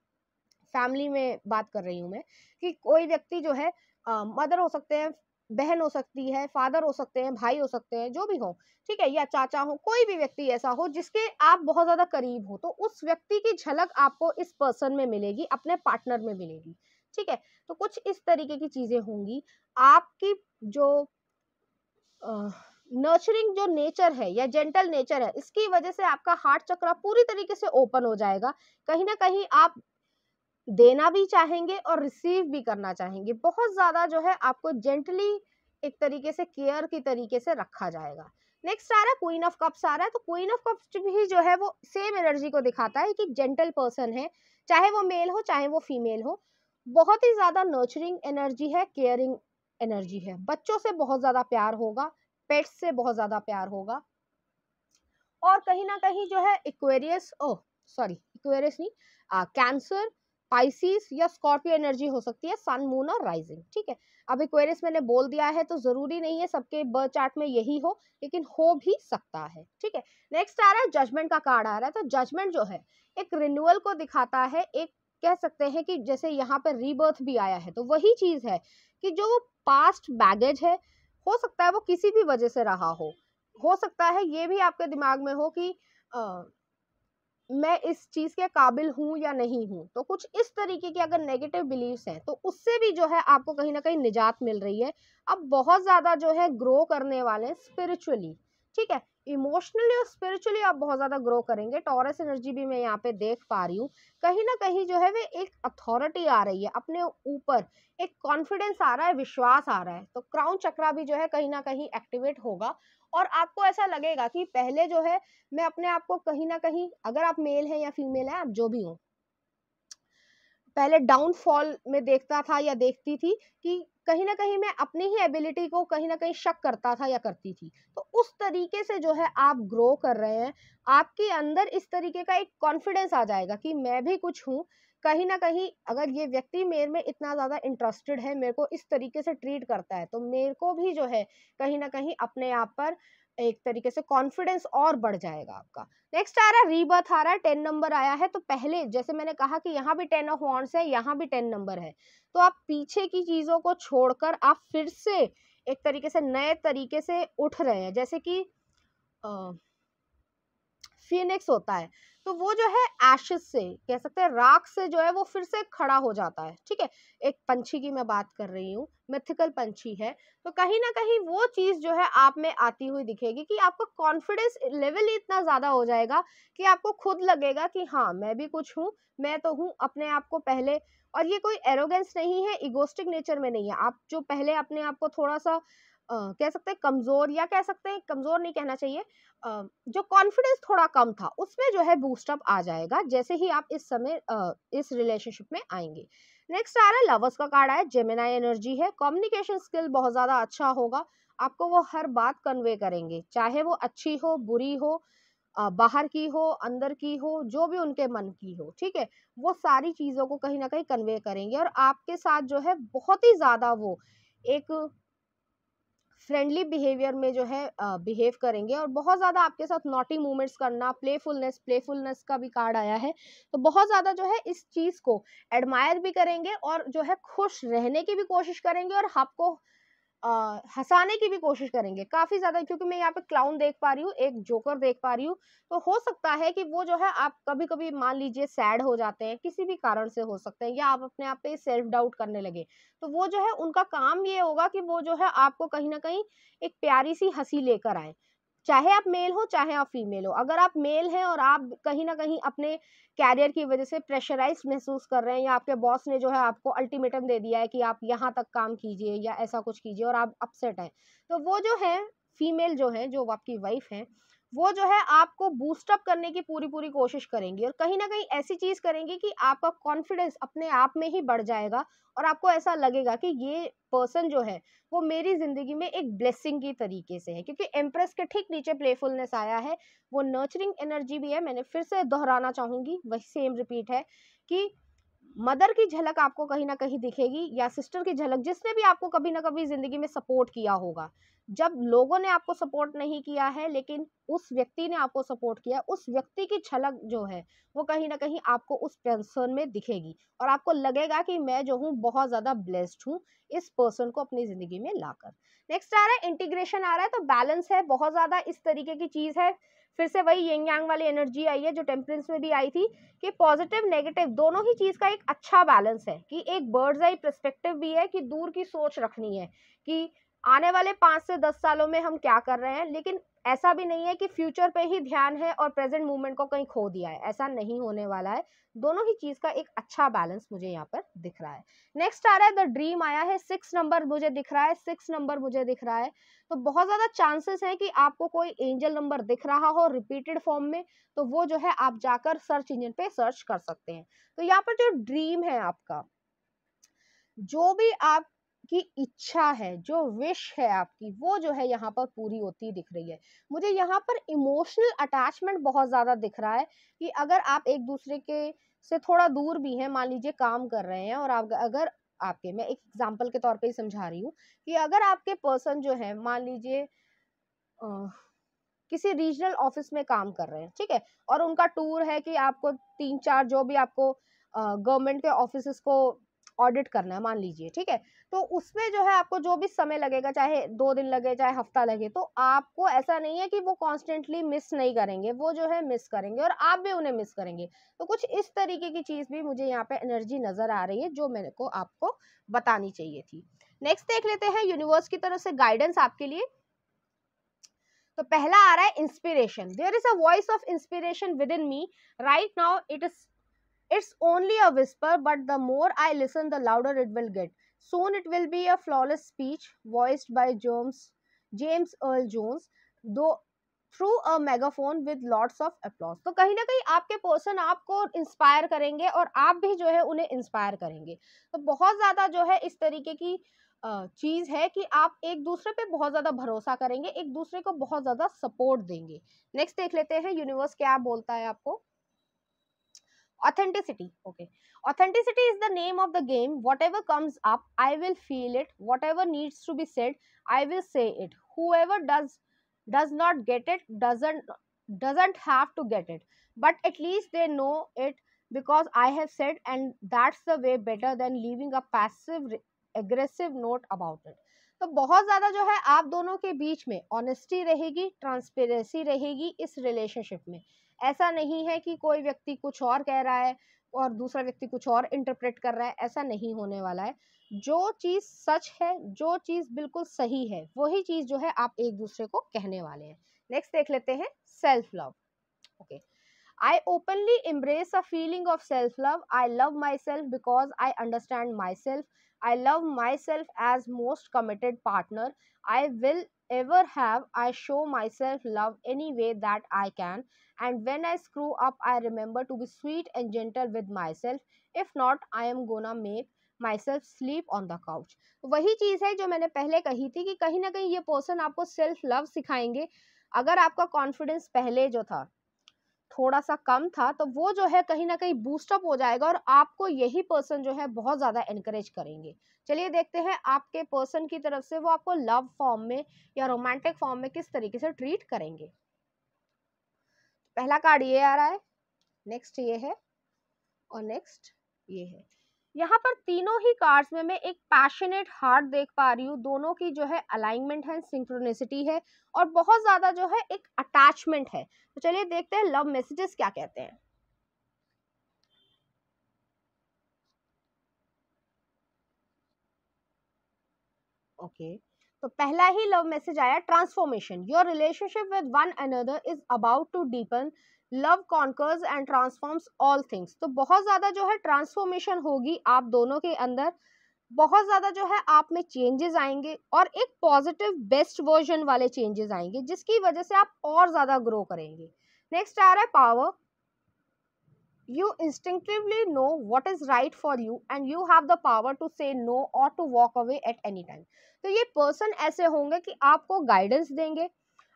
फैमिली में बात कर रही हूँ मैं, कि कोई व्यक्ति जो है मदर हो सकते हैं, बहन हो सकती है, फादर हो सकते हैं, भाई हो सकते हैं, जो भी हो, ठीक है, या चाचा हो, कोई भी व्यक्ति ऐसा हो जिसके आप बहुत ज्यादा करीब हो, तो उस व्यक्ति की झलक आपको इस पर्सन में मिलेगी, अपने पार्टनर में मिलेगी। ठीक है, तो कुछ इस तरीके की चीजें होंगी। आपकी जो नर्चरिंग जो नेचर है या जेंटल नेचर है, इसकी वजह से आपका हार्ट चक्र पूरी तरीके से ओपन हो जाएगा। कहीं ना कहीं आप देना भी चाहेंगे और रिसीव भी करना चाहेंगे। बहुत ज्यादा जो है आपको जेंटली एक तरीके से केयर की तरीके से रखा जाएगा। नेक्स्ट आ रहा है क्वीन ऑफ कप्स आ रहा है, तो क्वीन ऑफ कप्स भी जो है वो सेम एनर्जी को दिखाता है कि जेंटल पर्सन है, चाहे वो मेल हो चाहे वो फीमेल हो। बहुत ही ज्यादा नर्चरिंग एनर्जी है, केयरिंग एनर्जी है, बच्चों से बहुत ज्यादा प्यार होगा, पेट्स से बहुत ज्यादा प्यार होगा। और कहीं ना कहीं जो है इक्वेरियस, इक्वेरियस नहीं, कैंसर, पाइसिस या स्कॉर्पियो एनर्जी हो सकती है, सन, मून और राइजिंग। ठीक है, अब इक्वेरियस मैंने बोल दिया है तो जरूरी नहीं है सबके बर्थ चार्ट में यही हो, लेकिन हो भी सकता है। ठीक है, नेक्स्ट आ रहा है जजमेंट का कार्ड आ रहा है, तो जजमेंट जो है एक रिन्यूअल को दिखाता है, एक कह सकते हैं कि जैसे यहाँ पर रीबर्थ भी आया है, तो वही चीज है कि जो पास्ट बैगेज है, हो सकता है वो किसी भी वजह से रहा हो सकता है ये भी आपके दिमाग में हो कि मैं इस चीज के काबिल हूं या नहीं हूं, तो कुछ इस तरीके के अगर नेगेटिव बिलीव्स हैं तो उससे भी जो है आपको कहीं ना कहीं निजात मिल रही है। अब बहुत ज्यादा जो है ग्रो करने वाले स्पिरिचुअली, ठीक है, इमोशनली और स्पिरिचुअली आप बहुत ज्यादा ग्रो करेंगे। टॉरस एनर्जी भी मैं यहाँ पे देख पा रही हूँ, कहीं ना कहीं जो है वे एक अथॉरिटी आ रही है अपने ऊपर, एक कॉन्फिडेंस आ रहा है, विश्वास आ रहा है, तो क्राउन चक्रा भी जो है कहीं ना कहीं एक्टिवेट होगा। और आपको ऐसा लगेगा कि पहले जो है मैं अपने आप को कहीं ना कहीं, अगर आप मेल हैं या फीमेल हैं, आप जो भी हो, पहले डाउनफॉल में देखता था या देखती थी कि कहीं ना कहीं मैं अपनी ही एबिलिटी को कहीं ना कहीं शक करता था या करती थी। तो उस तरीके से जो है आप ग्रो कर रहे हैं, आपके अंदर इस तरीके का एक कॉन्फिडेंस आ जाएगा कि मैं भी कुछ हूँ। कहीं ना कहीं अगर ये व्यक्ति मेरे में इतना ज्यादा इंटरेस्टेड है, मेरे को इस तरीके से ट्रीट करता है, तो मेरे को भी जो है कहीं ना कहीं अपने आप पर एक तरीके से कॉन्फिडेंस और बढ़ जाएगा आपका। नेक्स्ट आ रहा है रीबर्थ आ रहा है, 10 नंबर आया है, तो पहले जैसे मैंने कहा कि यहाँ भी 10 ऑफ वॉन्ड्स है, यहाँ भी 10 नंबर है, तो आप पीछे की चीजों को छोड़कर आप फिर से एक तरीके से नए तरीके से उठ रहे हैं, जैसे कि फिनिक्स होता है, तो वो जो है एशेस से, कह सकते हैं राख से जो है वो फिर से खड़ा हो जाता है, ठीक है। एक पंछी की मैं बात कर रही हूँ, मिथिकल पंछी है, तो कहीं ना कहीं वो चीज जो है आप में आती हुई दिखेगी कि आपका कॉन्फिडेंस लेवल ही इतना ज्यादा हो जाएगा कि आपको खुद लगेगा कि हाँ मैं भी कुछ हूँ, मैं तो हूँ अपने आप को पहले। और ये कोई एरोगेंस नहीं है, इगोस्टिक नेचर में नहीं है। आप जो पहले अपने आप को थोड़ा सा कह सकते हैं कमजोर, या कह सकते हैं कमजोर नहीं कहना चाहिए, जो कॉन्फिडेंस थोड़ा कम था उसमें जो है बूस्टअप आ जाएगा जैसे ही आप इस समय इस रिलेशनशिप में आएंगे। नेक्स्ट आ रहा है लवर्स का कार्ड आया, जेमिनाई एनर्जी है। कम्युनिकेशन स्किल बहुत ज्यादा अच्छा होगा, आपको वो हर बात कन्वे करेंगे, चाहे वो अच्छी हो बुरी हो, बाहर की हो अंदर की हो, जो भी उनके मन की हो, ठीक है, वो सारी चीजों को कहीं ना कहीं कन्वे करेंगे। और आपके साथ जो है बहुत ही ज्यादा वो एक फ्रेंडली बिहेवियर में जो है बिहेव करेंगे, और बहुत ज़्यादा आपके साथ नॉटी मूवमेंट्स करना, प्लेफुलनेस का भी कार्ड आया है, तो बहुत ज़्यादा जो है इस चीज़ को एडमायर भी करेंगे और जो है खुश रहने की भी कोशिश करेंगे, और आपको हंसाने की भी कोशिश करेंगे काफी ज्यादा, क्योंकि मैं यहाँ पे क्लाउन देख पा रही हूँ, एक जोकर देख पा रही हूँ। तो हो सकता है कि वो जो है आप कभी कभी मान लीजिए सैड हो जाते हैं, किसी भी कारण से हो सकते हैं, या आप अपने आप पे सेल्फ डाउट करने लगे, तो वो जो है उनका काम ये होगा कि वो जो है आपको कहीं ना कहीं एक प्यारी सी हंसी लेकर आए, चाहे आप मेल हो चाहे आप फीमेल हो। अगर आप मेल हैं और आप कहीं ना कहीं अपने कैरियर की वजह से प्रेशराइज महसूस कर रहे हैं, या आपके बॉस ने जो है आपको अल्टीमेटम दे दिया है कि आप यहाँ तक काम कीजिए या ऐसा कुछ कीजिए, और आप अपसेट हैं, तो वो जो है फीमेल जो है, जो आपकी वाइफ है, वो जो है आपको बूस्टअप करने की पूरी पूरी कोशिश करेंगी, और कहीं ना कहीं ऐसी चीज करेंगी कि आपका कॉन्फिडेंस अपने आप में ही बढ़ जाएगा, और आपको ऐसा लगेगा कि ये पर्सन जो है वो मेरी जिंदगी में एक ब्लेसिंग की तरीके से है, क्योंकि एम्प्रेस के ठीक नीचे प्लेफुलनेस आया है, वो नर्चरिंग एनर्जी भी है। मैंने फिर से दोहराना चाहूंगी, वही सेम रिपीट है कि मदर की झलक आपको कहीं ना कहीं दिखेगी, या सिस्टर की झलक, जिसने भी आपको कभी ना कभी जिंदगी में सपोर्ट किया होगा। जब लोगों ने आपको सपोर्ट नहीं किया है लेकिन उस व्यक्ति ने आपको सपोर्ट किया, उस व्यक्ति की झलक जो है वो कहीं ना कहीं आपको उस पर्सन में दिखेगी, और आपको लगेगा कि मैं जो हूँ बहुत ज्यादा ब्लेस्ड हूँ इस पर्सन को अपनी जिंदगी में लाकर। नेक्स्ट आ रहा है इंटीग्रेशन आ रहा है, तो बैलेंस है, बहुत ज्यादा इस तरीके की चीज है। फिर से वही यिंग यांग वाली एनर्जी आई है जो टेम्परेंस में भी आई थी, कि पॉजिटिव नेगेटिव दोनों ही चीज का एक अच्छा बैलेंस है, कि एक बर्ड्स आई पर्सपेक्टिव भी है, कि दूर की सोच रखनी है कि आने वाले 5 से 10 सालों में हम क्या कर रहे हैं, लेकिन ऐसा भी नहीं है कि फ्यूचर पे ही ध्यान है और प्रेजेंट मूवमेंट को कहीं खो दिया है, ऐसा नहीं होने वाला है। दोनों ही चीज का एक अच्छा बैलेंस मुझे यहाँ पर दिख रहा है। नेक्स्ट आ रहा है द ड्रीम आया है, 6 नंबर मुझे दिख रहा है, 6 नंबर मुझे दिख रहा है, तो बहुत ज्यादा चांसेस है कि आपको कोई एंजल नंबर दिख रहा हो रिपीटेड फॉर्म में, तो वो जो है आप जाकर सर्च इंजन पे सर्च कर सकते हैं। तो यहाँ पर जो ड्रीम है आपका, जो भी आपकी इच्छा है, जो विश है आपकी, वो जो है यहाँ पर पूरी होती दिख रही है। मुझे यहाँ पर इमोशनल अटैचमेंट बहुत ज्यादा दिख रहा है, कि अगर आप एक दूसरे के से थोड़ा दूर भी हैं, मान लीजिए काम कर रहे हैं, और आप अगर आपके, मैं एक एग्जांपल के तौर पे ही समझा रही हूँ, कि अगर आपके पर्सन जो है मान लीजिए किसी रीजनल ऑफिस में काम कर रहे हैं, ठीक है, और उनका टूर है कि आपको 3-4 जो भी आपको गवर्नमेंट के ऑफिस को ऑडिट करना है मान लीजिए, ठीक है, तो उसमें जो है आपको जो भी समय लगेगा, चाहे 2 दिन लगे चाहे हफ्ता लगे, तो आपको ऐसा नहीं है कि वो कॉन्स्टेंटली मिस नहीं करेंगे, वो जो है मिस करेंगे और आप भी उन्हें मिस करेंगे। तो कुछ इस तरीके की चीज भी मुझे यहाँ पे एनर्जी नजर आ रही है, जो मेरे को आपको बतानी चाहिए थी। नेक्स्ट देख लेते हैं यूनिवर्स की तरफ से गाइडेंस आपके लिए। तो पहला आ रहा है inspiration, there is a voice of inspiration within me right now, it's only a whisper, but the more I listen, the louder it will get. Soon it will be a flawless speech voiced by James Earl Jones, though through a megaphone with lots of applause. तो कहीं ना कहीं आपके person आपको inspire करेंगे और आप भी जो है उन्हें इंस्पायर करेंगे। तो बहुत ज्यादा जो है इस तरीके की चीज है कि आप एक दूसरे पे बहुत ज्यादा भरोसा करेंगे, एक दूसरे को बहुत ज्यादा सपोर्ट देंगे। नेक्स्ट देख लेते हैं यूनिवर्स क्या बोलता है आपको। Authenticity, okay, authenticity is the name of the game. Whatever comes up, I will feel it. Whatever needs to be said, I will say it. Whoever does not get it doesn't have to get it, but at least they know it because I have said, and that's the way better than leaving a passive aggressive note about it. तो बहुत ज्यादा जो है आप दोनों के बीच में honesty रहेगी, ट्रांसपेरेंसी रहेगी इस रिलेशनशिप में। ऐसा नहीं है कि कोई व्यक्ति कुछ और कह रहा है और दूसरा व्यक्ति कुछ और इंटरप्रेट कर रहा है, ऐसा नहीं होने वाला है। जो चीज सच है, जो चीज बिल्कुल सही है, वही चीज जो है आप एक दूसरे को कहने वाले हैं। नेक्स्ट देख लेते हैं self love. Okay, I openly embrace a feeling of self-love. I love myself because I understand myself. I love myself as most committed partner I will ever have. I show myself love any way that I can. And when I screw up, I remember to be sweet and gentle with myself. If not, I am gonna make myself sleep on the couch. वही चीज है जो मैंने पहले कही थी कि कहीं ना कहीं ये पर्सन आपको सेल्फ लव सिखाएंगे। अगर आपका कॉन्फिडेंस पहले जो था थोड़ा सा कम था, तो वो जो है कहीं ना कहीं बूस्टअप हो जाएगा और आपको यही पर्सन जो है बहुत ज्यादा एनकरेज करेंगे। चलिए देखते हैं आपके पर्सन की तरफ से वो आपको लव फॉर्म में या रोमांटिक फॉर्म में किस तरीके से ट्रीट करेंगे। पहला कार्ड ये आ रहा है, नेक्स्ट ये है और नेक्स्ट ये है। यहाँ पर तीनों ही कार्ड्स में मैं एक पैशनेट हार्ट देख पा रही हूँ। दोनों की जो है अलाइनमेंट है, सिंक्रोनिसिटी है और बहुत ज्यादा जो है एक अटैचमेंट है। तो चलिए देखते हैं लव मैसेजेस क्या कहते हैं। ओके, तो पहला ही लव मैसेज आया, transformation. Your relationship with one another is about to deepen, love conquers and transforms all things. तो बहुत ज्यादा जो है ट्रांसफॉर्मेशन होगी आप दोनों के अंदर, बहुत ज्यादा जो है आप में चेंजेस आएंगे और एक पॉजिटिव बेस्ट वर्जन वाले चेंजेस आएंगे जिसकी वजह से आप और ज्यादा ग्रो करेंगे। नेक्स्ट आ रहा है power. You instinctively know what is right for you and you have the power to say no or to walk away at any time. तो ये पर्सन ऐसे होंगे कि आपको गाइडेंस देंगे,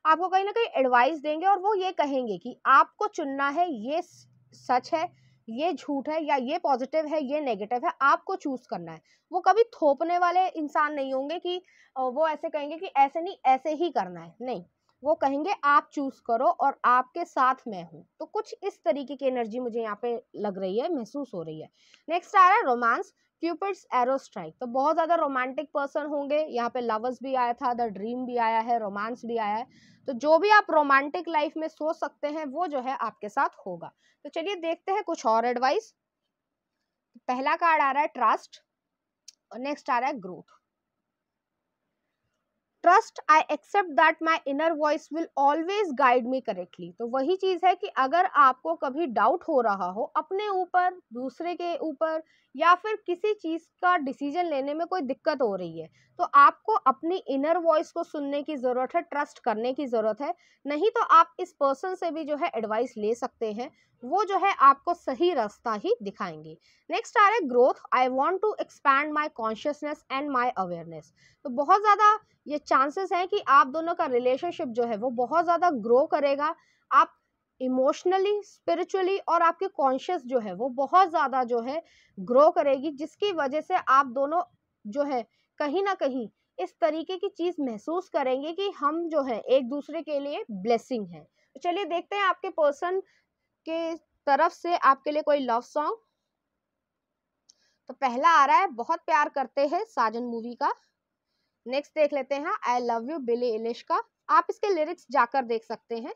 आपको कहीं ना कहीं एडवाइस देंगे और वो ये कहेंगे कि आपको चुनना है, ये सच है, ये झूठ है, या ये पॉजिटिव है, ये नेगेटिव है, आपको चूज करना है। वो कभी थोपने वाले इंसान नहीं होंगे कि वो ऐसे कहेंगे कि ऐसे नहीं ऐसे ही करना है, नहीं, वो कहेंगे आप चूज करो और आपके साथ मैं हूं। तो कुछ इस तरीके की एनर्जी मुझे यहाँ पे लग रही है, महसूस हो रही है। नेक्स्ट आ रहा है रोमांस, क्यूपिड्स एरो स्ट्राइक। तो बहुत ज्यादा रोमांटिक पर्सन होंगे, यहाँ पे लवर्स भी आया था, द ड्रीम भी आया है, रोमांस भी आया है। तो जो भी आप रोमांटिक लाइफ में सोच सकते हैं वो जो है आपके साथ होगा। तो चलिए देखते हैं कुछ और एडवाइस। पहला कार्ड आ रहा है ट्रस्ट और नेक्स्ट आ रहा है growth. Trust, I accept that my inner voice will always guide me correctly. तो वही चीज है कि अगर आपको कभी डाउट हो रहा हो अपने ऊपर, दूसरे के ऊपर, या फिर किसी चीज का डिसीजन लेने में कोई दिक्कत हो रही है, तो आपको अपनी इनर वॉइस को सुनने की जरूरत है, ट्रस्ट करने की जरूरत है। नहीं तो आप इस पर्सन से भी जो है एडवाइस ले सकते हैं, वो जो है आपको सही रास्ता ही दिखाएंगे। नेक्स्ट आ रहा है growth, I want to expand my consciousness and my awareness. तो बहुत ज्यादा ये चांसेस हैं कि आप दोनों का रिलेशनशिप जो है वो बहुत ज्यादा ग्रो करेगा। आप इमोशनली, स्पिरिचुअली और आपके कॉन्शियस जो है वो बहुत ज्यादा जो है ग्रो करेगी, जिसकी वजह से आप दोनों जो है कहीं ना कहीं इस तरीके की चीज महसूस करेंगे कि हम जो है एक दूसरे के लिए ब्लेसिंग है। तो चलिए देखते हैं आपके पर्सन के तरफ से आपके लिए कोई लव सॉन्ग। तो पहला आ रहा है बहुत प्यार करते हैं, साजन मूवी का। नेक्स्ट देख लेते हैं आई लव यू, बिली इलिश का। आप इसके लिरिक्स जाकर देख सकते हैं।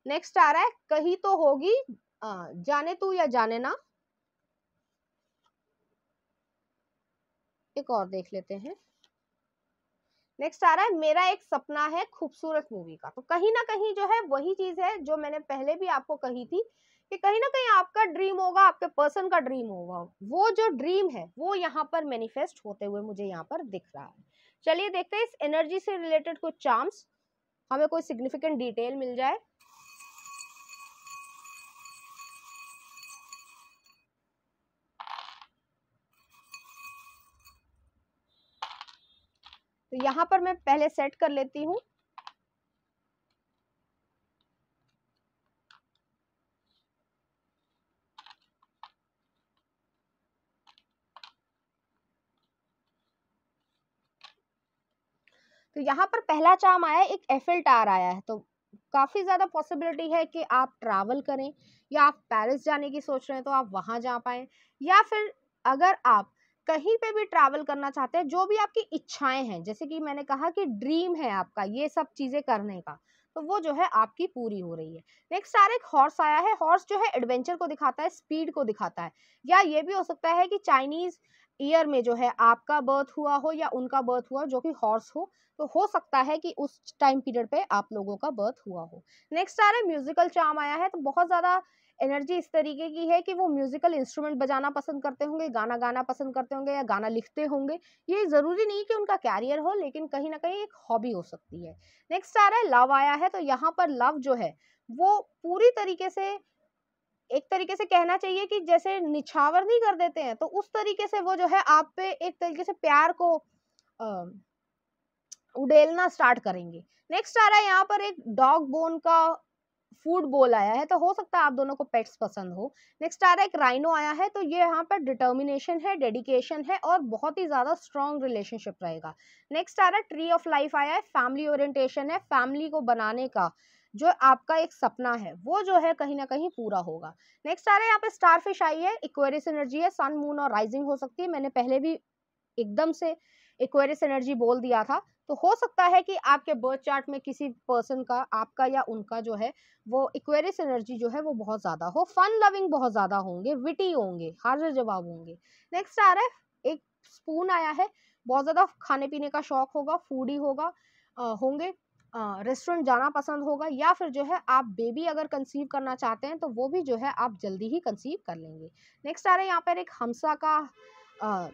नेक्स्ट आ रहा है कहीं तो होगी, जाने तू या जाने ना। एक और देख लेते हैं। नेक्स्ट आ रहा है मेरा एक सपना है, खूबसूरत मूवी का। तो कहीं ना कहीं जो है वही चीज है जो मैंने पहले भी आपको कही थी कि कहीं ना कहीं आपका ड्रीम होगा, आपके पर्सन का ड्रीम होगा, वो जो ड्रीम है वो यहाँ पर मैनिफेस्ट होते हुए मुझे यहाँ पर दिख रहा है। चलिए देखते हैं इस एनर्जी से रिलेटेड कुछ चार्म्स, हमें कोई सिग्निफिकेंट डिटेल मिल जाए। तो यहाँ पर मैं पहले सेट कर लेती हूँ। तो यहाँ पर पहला चार्म आया है, एक एफिल टावर आया है। तो काफी ज्यादा पॉसिबिलिटी है कि आप ट्रैवल करें, या आप पेरिस जाने की सोच रहे हैं तो आप वहां जा पाए, या फिर अगर आप कहीं पे भी ट्रैवल करना चाहते हैं, जो भी आपकी इच्छाएं हैं, जैसे कि मैंने कहा कि ड्रीम है आपका ये सब चीजें करने का, तो वो जो है आपकी पूरी हो रही है। नेक्स्ट आ रहा है एक हॉर्स आया है। हॉर्स जो है एडवेंचर को दिखाता है, स्पीड को दिखाता है, या ये भी हो सकता है कि चाइनीज ईयर में जो है आपका बर्थ हुआ हो या उनका बर्थ हुआ जो कि हॉर्स हो, तो हो सकता है कि उस टाइम पीरियड पे आप लोगों का बर्थ हुआ हो। नेक्स्ट आ रहा है म्यूजिकल चार्म आया है, तो बहुत ज्यादा एनर्जी इस तरीके की है कि वो म्यूजिकल इंस्ट्रूमेंट बजाना पसंद करते होंगे, गाना गाना पसंद करते होंगे, या गाना लिखते होंगे। ये जरूरी नहीं कि उनका कैरियर हो, लेकिन कहीं ना कहीं एक हॉबी हो सकती है। नेक्स्ट आ रहा है लव आया है, तो यहाँ पर लव जो है वो पूरी तरीके से, एक तरीके से कहना चाहिए कि जैसे निछावर नहीं कर देते हैं, तो उस तरीके से वो जो है आप पे एक तरीके से प्यार को उड़ेलना स्टार्ट करेंगे। नेक्स्ट आ रहा है यहाँ पर एक डॉग बोन का फूड बोल आया है, तो हो सकता है आप दोनों को पेट्स पसंद हो। नेक्स्ट आ रहा है एक राइनो आया है, तो ये यहाँ पर डिटर्मिनेशन है, डेडिकेशन है और बहुत ही ज्यादा स्ट्रॉन्ग रिलेशनशिप रहेगा। नेक्स्ट आ रहा है ट्री ऑफ लाइफ आया है, फैमिली ओरिएंटेशन है, फैमिली को बनाने का जो आपका एक सपना है वो जो है कहीं ना कहीं पूरा होगा। नेक्स्ट आ रहा है यहाँ पे स्टारफिश आई है, इक्वेरियस एनर्जी है, सन मून और राइजिंग हो सकती है। मैंने पहले भी एकदम से एक्वेरियस एनर्जी बोल दिया था, तो हो सकता है कि आपके बर्थ चार्ट में किसी पर्सन का, आपका या उनका जो है वो एक्वेरियस एनर्जी जो है वो बहुत ज्यादा हो, फन लविंग बहुत ज्यादा होंगे, विटी होंगे, हाजिर जवाब होंगे। नेक्स्ट आ रहा है एक स्पून आया है, बहुत ज्यादा खाने पीने का शौक होगा, फूडी होगा, होंगे, रेस्टोरेंट जाना पसंद होगा, या फिर जो है आप बेबी अगर कंसीव करना चाहते हैं तो वो भी जो है आप जल्दी ही कंसीव कर लेंगे। नेक्स्ट आ रहा है यहाँ पर एक हमसा का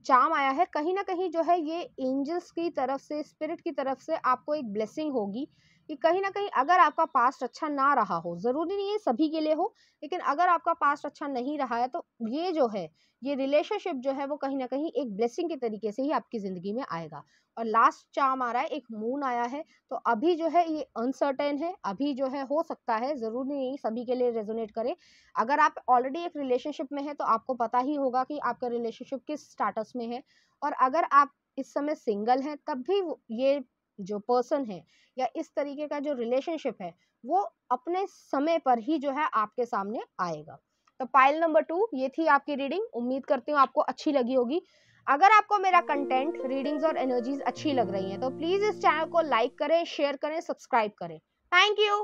चार्म आया है, कहीं ना कहीं जो है ये एंजल्स की तरफ से, स्पिरिट की तरफ से आपको एक ब्लेसिंग होगी कि कहीं ना कहीं अगर आपका पास्ट अच्छा ना रहा हो, जरूरी नहीं है सभी के लिए हो, लेकिन अगर आपका पास्ट अच्छा नहीं रहा है तो ये जो है, ये रिलेशनशिप जो है वो कहीं ना कहीं एक ब्लेसिंग के तरीके से ही आपकी जिंदगी में आएगा। और लास्ट चार्म आ रहा है एक मून आया है, तो अभी जो है ये अनसर्टेन है, अभी जो है हो सकता है, जरूरी नहीं सभी के लिए रेजोनेट करे। अगर आप ऑलरेडी एक रिलेशनशिप में है तो आपको पता ही होगा कि आपका रिलेशनशिप किस स्टेटस में है, और अगर आप इस समय सिंगल हैं तब भी ये जो पर्सन है या इस तरीके का जो रिलेशनशिप है वो अपने समय पर ही जो है आपके सामने आएगा। तो पाइल नंबर 2 ये थी आपकी रीडिंग, उम्मीद करती हूँ आपको अच्छी लगी होगी। अगर आपको मेरा कंटेंट, रीडिंग्स और एनर्जीज अच्छी लग रही हैं तो प्लीज इस चैनल को लाइक करें, शेयर करें, सब्सक्राइब करें। Thank you.